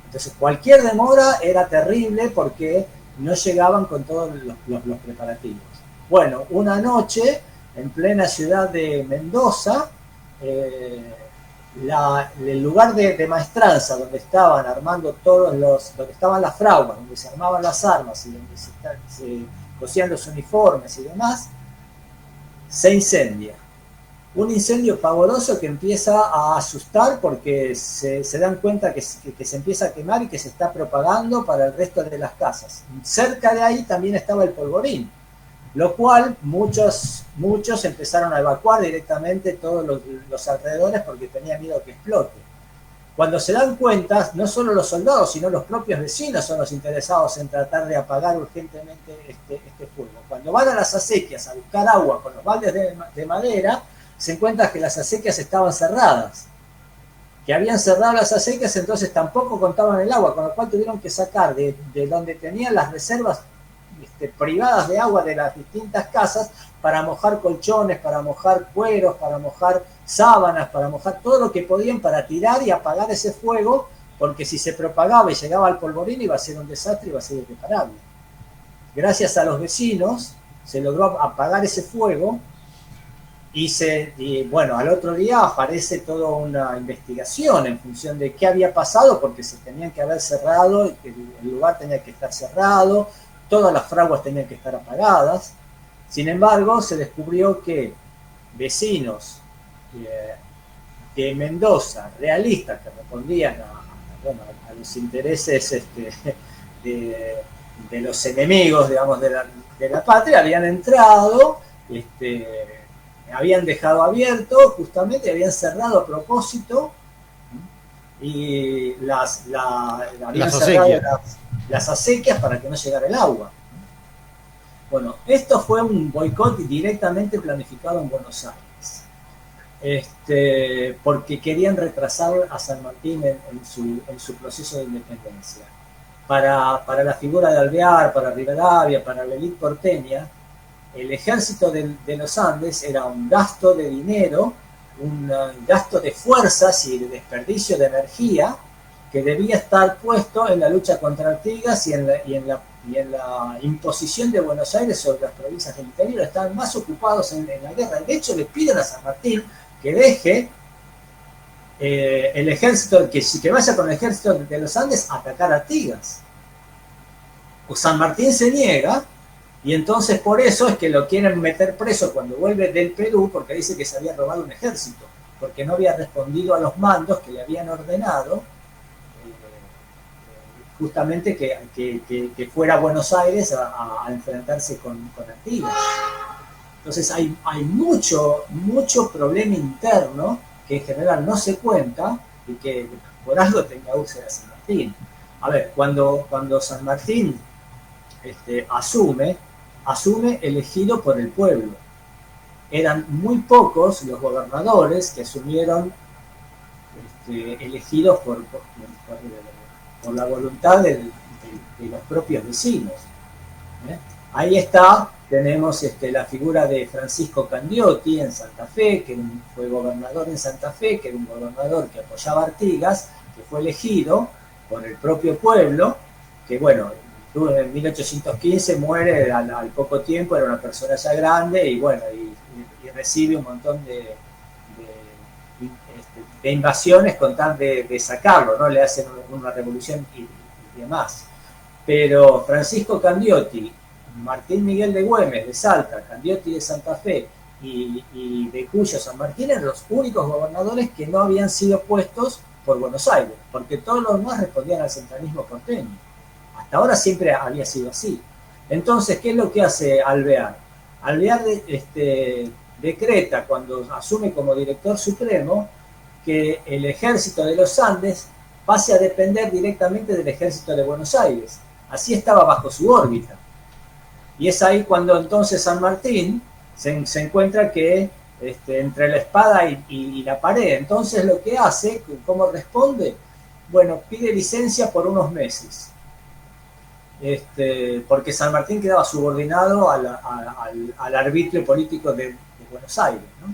Entonces cualquier demora era terrible porque no llegaban con todos los preparativos. Bueno, una noche en plena ciudad de Mendoza, el lugar de maestranza donde estaban armando donde estaban las fraudas, donde se armaban las armas y donde se cosían los uniformes y demás, se incendia. Un incendio pavoroso que empieza a asustar porque se dan cuenta que se empieza a quemar y que se está propagando para el resto de las casas. Cerca de ahí también estaba el polvorín, lo cual muchos empezaron a evacuar directamente todos los alrededores porque tenían miedo que explote. Cuando se dan cuenta, no solo los soldados, sino los propios vecinos son los interesados en tratar de apagar urgentemente este fuego. Cuando van a las acequias a buscar agua con los baldes de madera, se encuentra que las acequias estaban cerradas. Que habían cerrado las acequias, entonces tampoco contaban el agua, con lo cual tuvieron que sacar de donde tenían las reservas privadas de agua de las distintas casas para mojar colchones, para mojar cueros, para mojar sábanas, para mojar todo lo que podían para tirar y apagar ese fuego, porque si se propagaba y llegaba al polvorín iba a ser un desastre, iba a ser irreparable. Gracias a los vecinos se logró apagar ese fuego y bueno, al otro día aparece toda una investigación en función de qué había pasado, porque se tenían que haber cerrado, el lugar tenía que estar cerrado, todas las fraguas tenían que estar apagadas. Sin embargo, se descubrió que vecinos de Mendoza, realistas, que respondían bueno, a los intereses de los enemigos, digamos, de la patria, habían entrado, habían dejado abierto, justamente habían cerrado a propósito, y habían cerrado las acequias para que no llegara el agua. Bueno, esto fue un boicot directamente planificado en Buenos Aires, porque querían retrasar a San Martín en su proceso de independencia. Para la figura de Alvear, para Rivadavia, para la élite porteña, el ejército de los Andes era un gasto de dinero, un gasto de fuerzas y de desperdicio de energía que debía estar puesto en la lucha contra Artigas y en la imposición de Buenos Aires sobre las provincias del interior. Estaban más ocupados en la guerra. De hecho, le piden a San Martín que deje el ejército, que vaya con el ejército de los Andes a atacar a Artigas. O San Martín se niega, y entonces por eso es que lo quieren meter preso cuando vuelve del Perú, porque dice que se había robado un ejército, porque no había respondido a los mandos que le habían ordenado justamente que fuera a Buenos Aires a enfrentarse con Artigas. Entonces hay mucho problema interno que en general no se cuenta y que por algo tenga úlcera San Martín. A ver, cuando San Martín asume elegido por el pueblo. Eran muy pocos los gobernadores que asumieron elegidos por la voluntad de los propios vecinos. Ahí está, tenemos la figura de Francisco Candioti en Santa Fe, que fue gobernador en Santa Fe, que era un gobernador que apoyaba a Artigas, que fue elegido por el propio pueblo, que bueno, en 1815 muere al poco tiempo, era una persona ya grande y bueno, y recibe un montón de invasiones con tal de sacarlo, ¿no? Le hacen una revolución y demás. Pero Francisco Candioti, Martín Miguel de Güemes de Salta, Candioti de Santa Fe y de Cuyo San Martín eran los únicos gobernadores que no habían sido puestos por Buenos Aires, porque todos los demás respondían al centralismo porteño. Hasta ahora siempre había sido así. Entonces, ¿qué es lo que hace Alvear? Alvear decreta, cuando asume como director supremo, que el ejército de los Andes pase a depender directamente del ejército de Buenos Aires. Así estaba bajo su órbita. Y es ahí cuando entonces San Martín se encuentra que entre la espada y la pared. Entonces lo que hace, ¿cómo responde? Bueno, pide licencia por unos meses. Porque San Martín quedaba subordinado al arbitrio político de Buenos Aires, ¿no?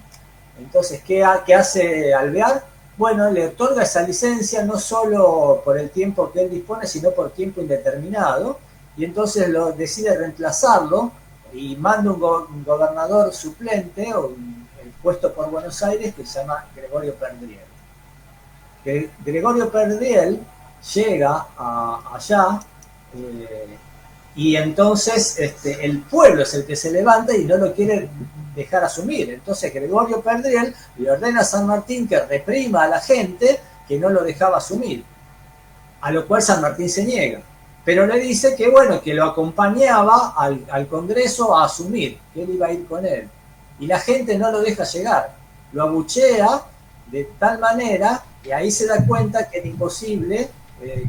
Entonces, ¿qué hace Alvear? Bueno, le otorga esa licencia no solo por el tiempo que él dispone, sino por tiempo indeterminado, y entonces decide reemplazarlo y manda un gobernador suplente, o puesto por Buenos Aires, que se llama Gregorio Perdriel. Gregorio Perdriel llega allá, y entonces el pueblo es el que se levanta y no lo quiere dejar asumir. Entonces Gregorio Perdriel le ordena a San Martín que reprima a la gente que no lo dejaba asumir, a lo cual San Martín se niega, pero le dice que bueno, que lo acompañaba al Congreso a asumir, que él iba a ir con él, y la gente no lo deja llegar, lo abuchea de tal manera que ahí se da cuenta que era imposible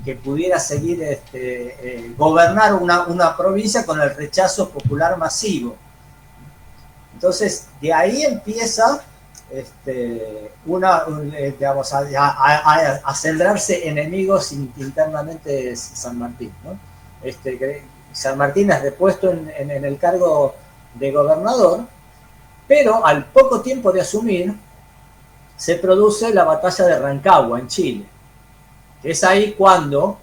que pudiera seguir gobernar una provincia con el rechazo popular masivo. Entonces, de ahí empieza digamos, a sembrarse enemigos internamente San Martín, ¿no? San Martín es depuesto en el cargo de gobernador, pero al poco tiempo de asumir se produce la batalla de Rancagua en Chile. Es ahí cuando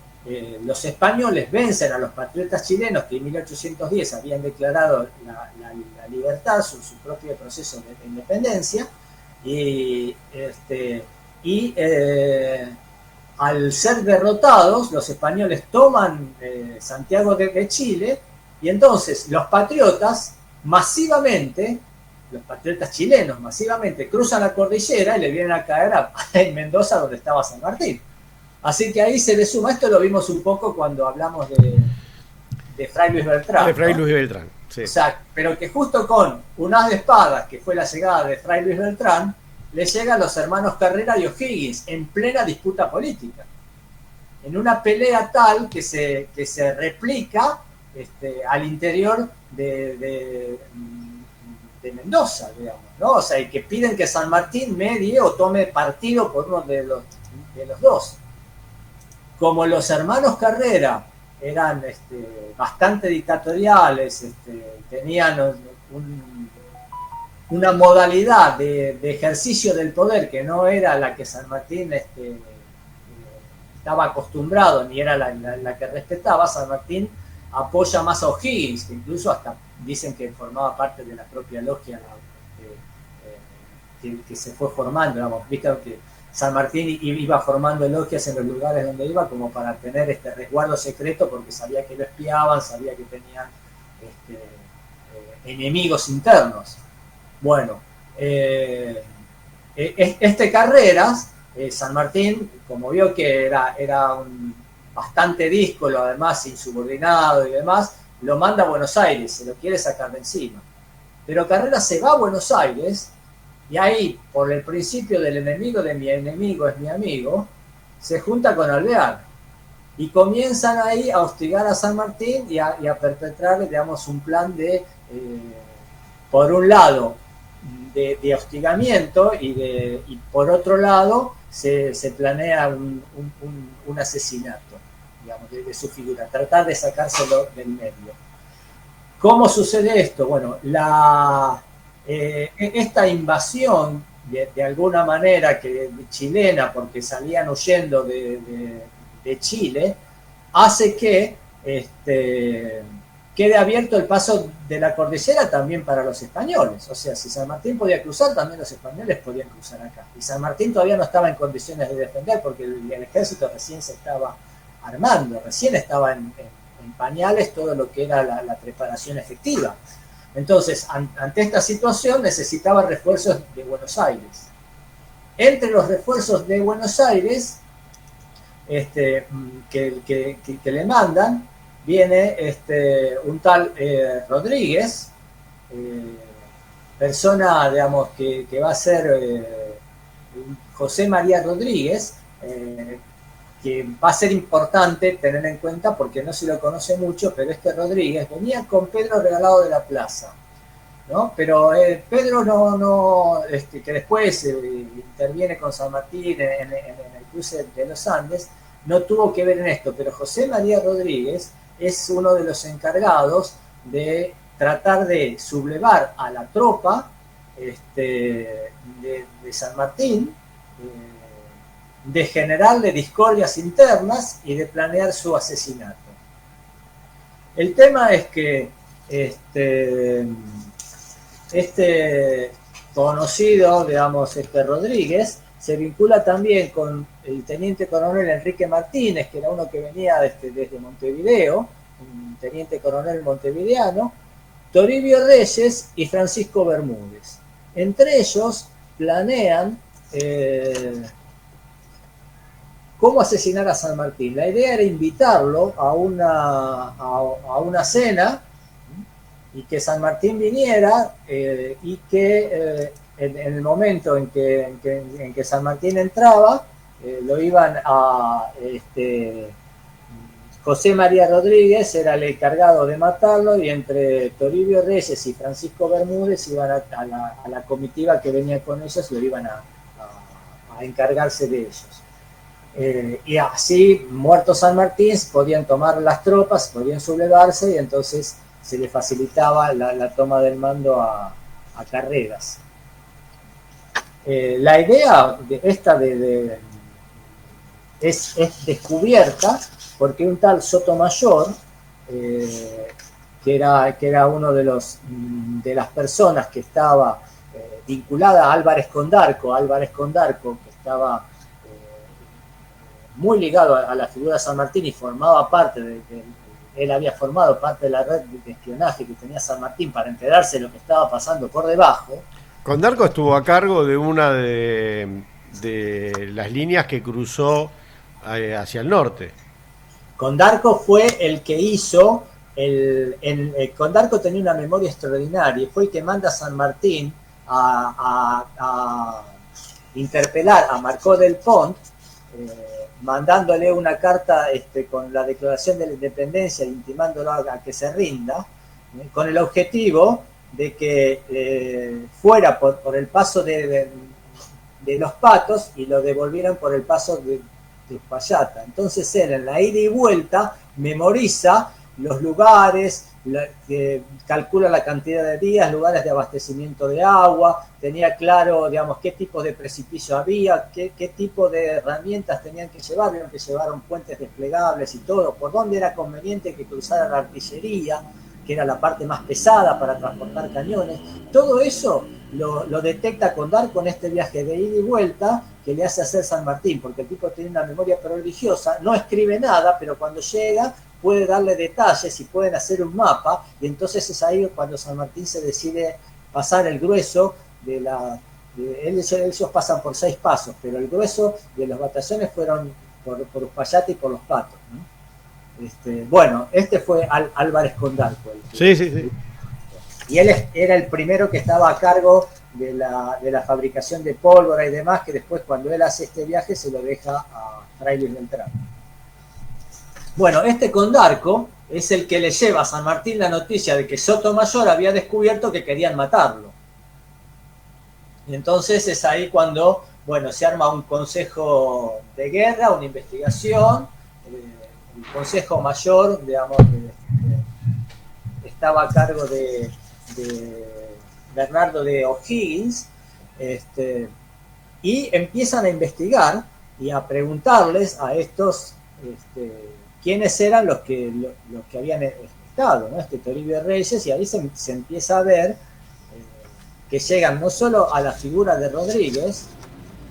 los españoles vencen a los patriotas chilenos que en 1810 habían declarado la libertad, su propio proceso de independencia, y al ser derrotados, los españoles toman Santiago de Chile, y entonces los patriotas masivamente, los patriotas chilenos masivamente cruzan la cordillera y le vienen a caer en Mendoza, donde estaba San Martín. Así que ahí se le suma, esto lo vimos un poco cuando hablamos de Fray Luis Beltrán. De Fray Luis Beltrán, sí. O sea, pero que justo con un as de espadas, que fue la llegada de Fray Luis Beltrán, le llegan los hermanos Carrera y O'Higgins en plena disputa política. En una pelea tal que se replica al interior de Mendoza, digamos, ¿no? O sea, y que piden que San Martín medie o tome partido por uno de los dos. Como los hermanos Carrera eran bastante dictatoriales, tenían una modalidad de ejercicio del poder que no era la que San Martín estaba acostumbrado, ni era la que respetaba, San Martín apoya más a O'Higgins, que incluso hasta dicen que formaba parte de la propia logia que se fue formando, digamos, viste que San Martín iba formando logias en los lugares donde iba como para tener este resguardo secreto, porque sabía que lo espiaban, sabía que tenían enemigos internos. Bueno, Carreras, San Martín, como vio que era un bastante díscolo, además insubordinado y demás, lo manda a Buenos Aires, se lo quiere sacar de encima. Pero Carreras se va a Buenos Aires, y ahí, por el principio del enemigo de mi enemigo es mi amigo, se junta con Alvear. Y comienzan ahí a hostigar a San Martín y a perpetrar, digamos, un plan de, por un lado, de hostigamiento, y por otro lado, se planea un asesinato, digamos, de su figura, tratar de sacárselo del medio. ¿Cómo sucede esto? Bueno, esta invasión de alguna manera chilena, porque salían huyendo de Chile, hace que quede abierto el paso de la cordillera también para los españoles. O sea, si San Martín podía cruzar, también los españoles podían cruzar acá. Y San Martín todavía no estaba en condiciones de defender, porque el ejército recién se estaba armando, recién estaba en pañales todo lo que era la preparación efectiva. Entonces, ante esta situación necesitaba refuerzos de Buenos Aires. Entre los refuerzos de Buenos Aires que le mandan, viene un tal Rodríguez, persona, digamos, que va a ser José María Rodríguez, que va a ser importante tener en cuenta porque no se lo conoce mucho, pero Rodríguez venía con Pedro Regalado de la Plaza, ¿no? Pero Pedro que después interviene con San Martín en el cruce de los Andes, no tuvo que ver en esto, pero José María Rodríguez es uno de los encargados de tratar de sublevar a la tropa de San Martín, de generarle discordias internas y de planear su asesinato. El tema es que conocido, digamos, Rodríguez, se vincula también con el teniente coronel Enrique Martínez, que era uno que venía desde Montevideo, un teniente coronel montevideano, Toribio Reyes y Francisco Bermúdez. Entre ellos planean cómo asesinar a San Martín. La idea era invitarlo a una cena y que San Martín viniera y que en el momento en que San Martín entraba, lo iban a... José María Rodríguez era el encargado de matarlo, y entre Toribio Reyes y Francisco Bermúdez iban a la comitiva que venía con ellos, lo iban a encargarse de ellos. Y así, muerto San Martín, podían tomar las tropas, podían sublevarse, y entonces se le facilitaba la toma del mando a Carreras. La idea es descubierta porque un tal Sotomayor, que era uno de las personas que estaba vinculada a Álvarez Condarco, que estaba muy ligado a la figura de San Martín y formaba parte él había formado parte de la red de espionaje que tenía San Martín para enterarse de lo que estaba pasando por debajo. Condarco estuvo a cargo de una de las líneas que cruzó hacia el norte. Condarco fue el que hizo, Condarco tenía una memoria extraordinaria, fue el que manda a San Martín a interpelar a Marcó del Pont, mandándole una carta con la declaración de la independencia, intimándolo a que se rinda, con el objetivo de que fuera por el paso de los Patos y lo devolvieran por el paso de Uspallata. Entonces él en la ida y vuelta memoriza los lugares, calcula la cantidad de días, lugares de abastecimiento de agua, tenía claro, digamos, qué tipos de precipicios había, qué tipo de herramientas tenían que llevar, vieron que llevaron puentes desplegables y todo, por dónde era conveniente que cruzara la artillería, que era la parte más pesada para transportar cañones. Todo eso lo detecta Condarco en este viaje de ida y vuelta que le hace hacer San Martín, porque el tipo tiene una memoria prodigiosa, no escribe nada, pero cuando llega puede darle detalles y pueden hacer un mapa, y entonces es ahí cuando San Martín se decide pasar el grueso de ellos pasan por 6 pasos, pero el grueso de los batallones fueron por Uspallata y por los Patos, ¿no? Bueno, fue Álvarez Condarco. Sí, sí, sí. Y él era el primero que estaba a cargo de la fabricación de pólvora y demás, que después cuando él hace este viaje se lo deja a Fray Luis Beltrán. Bueno, Condarco es el que le lleva a San Martín la noticia de que Sotomayor había descubierto que querían matarlo. Y entonces es ahí cuando, bueno, se arma un consejo de guerra, una investigación. El Consejo Mayor, digamos, estaba a cargo de Bernardo de O'Higgins, y empiezan a investigar y a preguntarles a estos quiénes eran los que habían estado, ¿no? Toribio Reyes, y ahí se empieza a ver que llegan no solo a la figura de Rodríguez,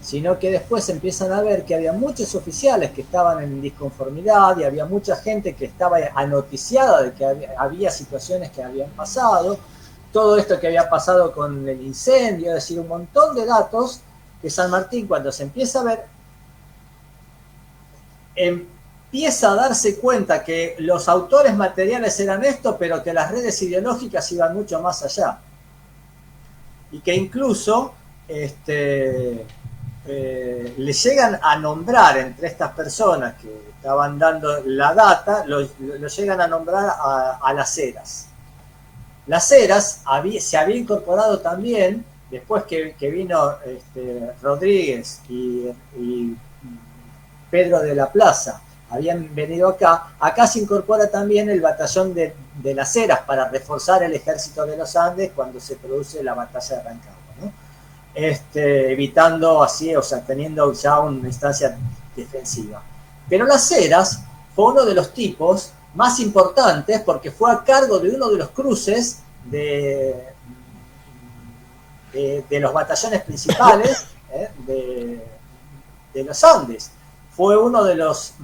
sino que después empiezan a ver que había muchos oficiales que estaban en disconformidad y había mucha gente que estaba anoticiada de que había situaciones que habían pasado, todo esto que había pasado con el incendio, es decir, un montón de datos que San Martín, cuando se empieza a ver, empieza a darse cuenta que los autores materiales eran esto, pero que las redes ideológicas iban mucho más allá. Y que incluso le llegan a nombrar entre estas personas que estaban dando la data, lo llegan a nombrar a las Heras. Las Heras se había incorporado también, después que vino Rodríguez y Pedro de la Plaza, habían venido acá se incorpora también el batallón de las Heras para reforzar el ejército de los Andes cuando se produce la batalla de Rancagua, ¿no? Evitando así, o sea, teniendo ya una instancia defensiva. Pero las Heras fue uno de los tipos más importantes porque fue a cargo de uno de los cruces de los batallones principales de los Andes. Fue uno de los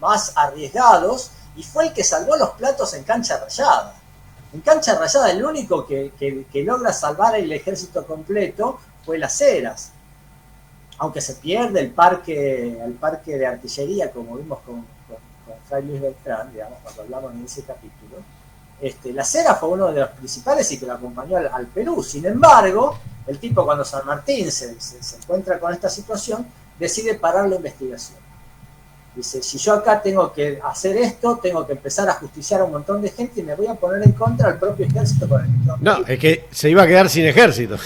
más arriesgados y fue el que salvó los platos en Cancha Rayada. En Cancha Rayada el único que logra salvar el ejército completo fue Las Heras. Aunque se pierde el parque de artillería, como vimos con Fray Luis Beltrán, digamos, cuando hablamos en ese capítulo, Las Heras fue uno de los principales y que lo acompañó al Perú. Sin embargo, el tipo cuando San Martín se encuentra con esta situación, decide parar la investigación. Dice, si yo acá tengo que hacer esto, tengo que empezar a justiciar a un montón de gente y me voy a poner en contra del propio ejército con el que no, es que se iba a quedar sin ejército.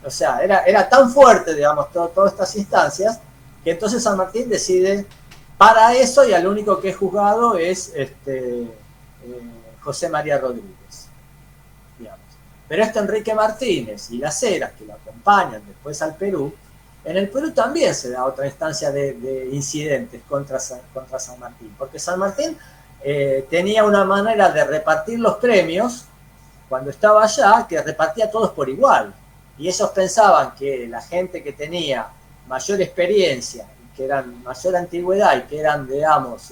O sea, era tan fuerte, digamos, todas estas instancias, que entonces San Martín decide para eso y al único que es juzgado es José María Rodríguez, digamos. Pero Enrique Martínez y Las Heras, que lo acompañan después al Perú, En el Perú también se da otra instancia de incidentes contra San Martín, porque San Martín tenía una manera de repartir los premios cuando estaba allá, que repartía a todos por igual. Y ellos pensaban que la gente que tenía mayor experiencia, que eran mayor antigüedad y que eran, digamos,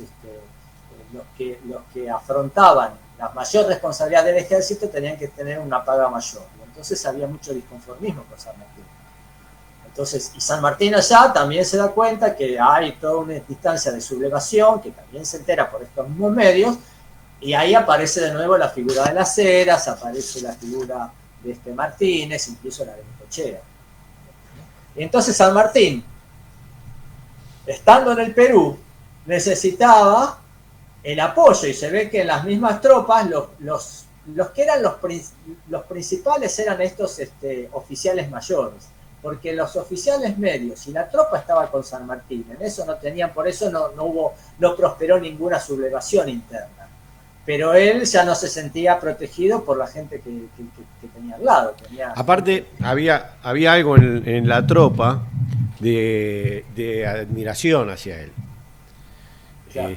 los que afrontaban la mayor responsabilidad del ejército, tenían que tener una paga mayor. Y entonces había mucho disconformismo con San Martín. Entonces, y San Martín allá también se da cuenta que hay toda una instancia de sublevación, que también se entera por estos mismos medios, y ahí aparece de nuevo la figura de las Heras, aparece la figura de Martínez, incluso la de Necochea. Y entonces San Martín, estando en el Perú, necesitaba el apoyo, y se ve que en las mismas tropas los que eran los principales eran estos oficiales mayores, porque los oficiales medios y la tropa estaba con San Martín, en eso no tenían, por eso no prosperó ninguna sublevación interna, pero él ya no se sentía protegido por la gente que tenía al lado. Aparte, había algo en la tropa de admiración hacia él. Claro.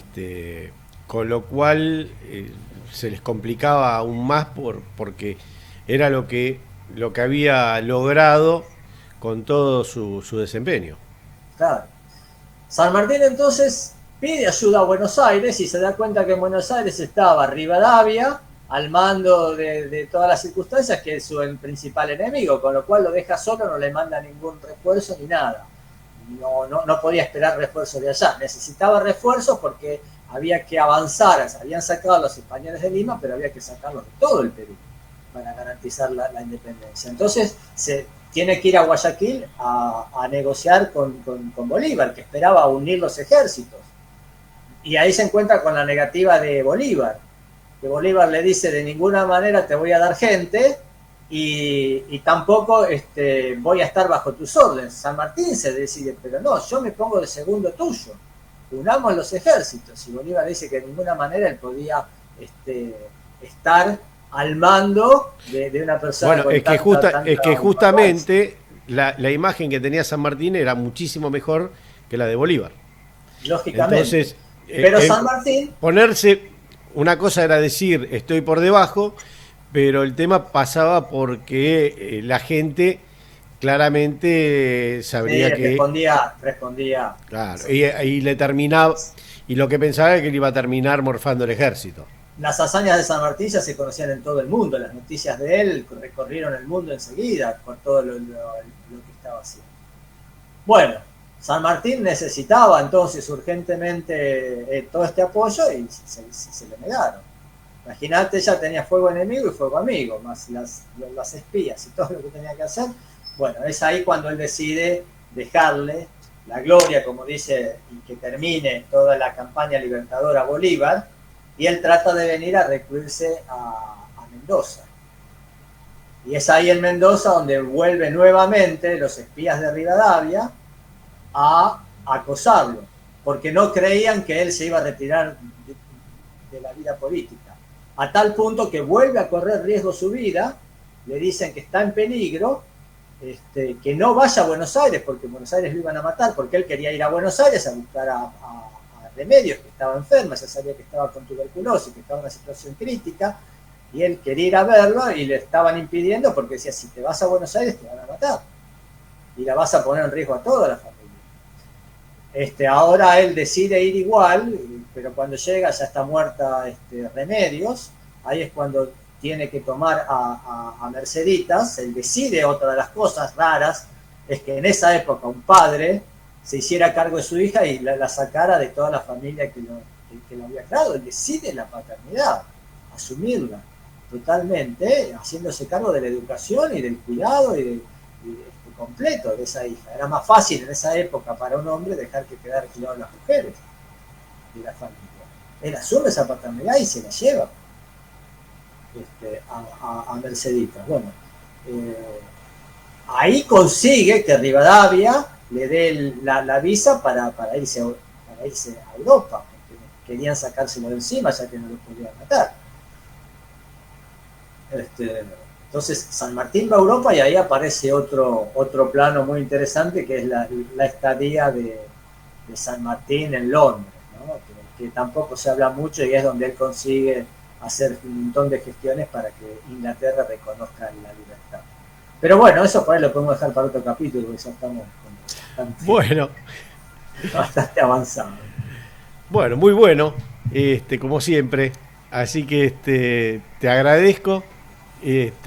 Con lo cual se les complicaba aún más porque era lo que había logrado con todo su desempeño. Claro. San Martín entonces pide ayuda a Buenos Aires y se da cuenta que en Buenos Aires estaba Rivadavia al mando de todas las circunstancias, que es su principal enemigo, con lo cual lo deja solo, no le manda ningún refuerzo ni nada. No podía esperar refuerzos de allá. Necesitaba refuerzos porque había que avanzar. Se habían sacado a los españoles de Lima, pero había que sacarlos de todo el Perú para garantizar la independencia. Entonces se tiene que ir a Guayaquil a negociar con Bolívar, que esperaba unir los ejércitos. Y ahí se encuentra con la negativa de Bolívar, que Bolívar le dice: de ninguna manera te voy a dar gente y tampoco voy a estar bajo tus órdenes. San Martín se decide: pero no, yo me pongo de segundo tuyo, unamos los ejércitos. Y Bolívar dice que de ninguna manera él podía estar al mando de una persona. Bueno, es que justamente la imagen que tenía San Martín era muchísimo mejor que la de Bolívar. Lógicamente. Entonces, pero San Martín... Ponerse, una cosa era decir estoy por debajo, pero el tema pasaba porque la gente claramente sabría que... Respondía. Claro, y le terminaba, y lo que pensaba era que le iba a terminar morfando el ejército. Las hazañas de San Martín ya se conocían en todo el mundo, las noticias de él recorrieron el mundo enseguida por todo lo que estaba haciendo. Bueno, San Martín necesitaba entonces urgentemente todo este apoyo y se le negaron. Imagínate, ya tenía fuego enemigo y fuego amigo, más las espías y todo lo que tenía que hacer. Bueno, es ahí cuando él decide dejarle la gloria, como dice, y que termine toda la campaña libertadora a Bolívar, y él trata de venir a recluirse a Mendoza. Y es ahí en Mendoza donde vuelve nuevamente los espías de Rivadavia a acosarlo, porque no creían que él se iba a retirar de la vida política. A tal punto que vuelve a correr riesgo su vida, le dicen que está en peligro, que no vaya a Buenos Aires, porque en Buenos Aires lo iban a matar, porque él quería ir a Buenos Aires a buscar a Remedios, que estaba enferma, ya sabía que estaba con tuberculosis, que estaba en una situación crítica, y él quería ir a verlo y le estaban impidiendo porque decía: si te vas a Buenos Aires te van a matar y la vas a poner en riesgo a toda la familia. Ahora él decide ir igual, pero cuando llega ya está muerta Remedios. Ahí es cuando tiene que tomar a Merceditas. Él decide, otra de las cosas raras es que en esa época un padre se hiciera cargo de su hija y la sacara de toda la familia que lo había creado. Él decide la paternidad, asumirla totalmente, haciéndose cargo de la educación y del cuidado y completo de esa hija. Era más fácil en esa época para un hombre dejar que quedara cuidado a las mujeres de la familia. Él asume esa paternidad y se la lleva a Merceditas. Bueno, ahí consigue que Rivadavia le dé la visa para irse a Europa, porque querían sacárselo de encima ya que no lo podían matar. Entonces San Martín va a Europa y ahí aparece otro plano muy interesante, que es la estadía de San Martín en Londres, ¿no? Que tampoco se habla mucho y es donde él consigue hacer un montón de gestiones para que Inglaterra reconozca la libertad. Pero bueno, eso por ahí lo podemos dejar para otro capítulo, porque ya estamos Bueno, bastante avanzados. bueno, muy bueno, como siempre. Así que te agradezco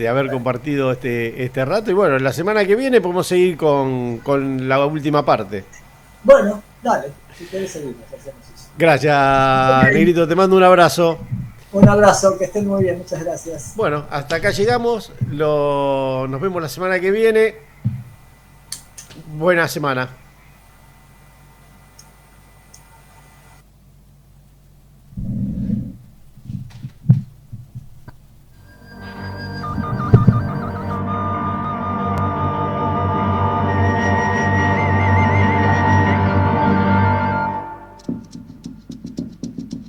haber compartido este rato. Y bueno, la semana que viene podemos seguir con la última parte. Bueno, dale, si querés seguimos, hacemos eso. Gracias, Okay. Negrito, te mando un abrazo. Un abrazo, que estén muy bien, muchas gracias. Bueno, hasta acá llegamos. Nos vemos la semana que viene. Buena semana.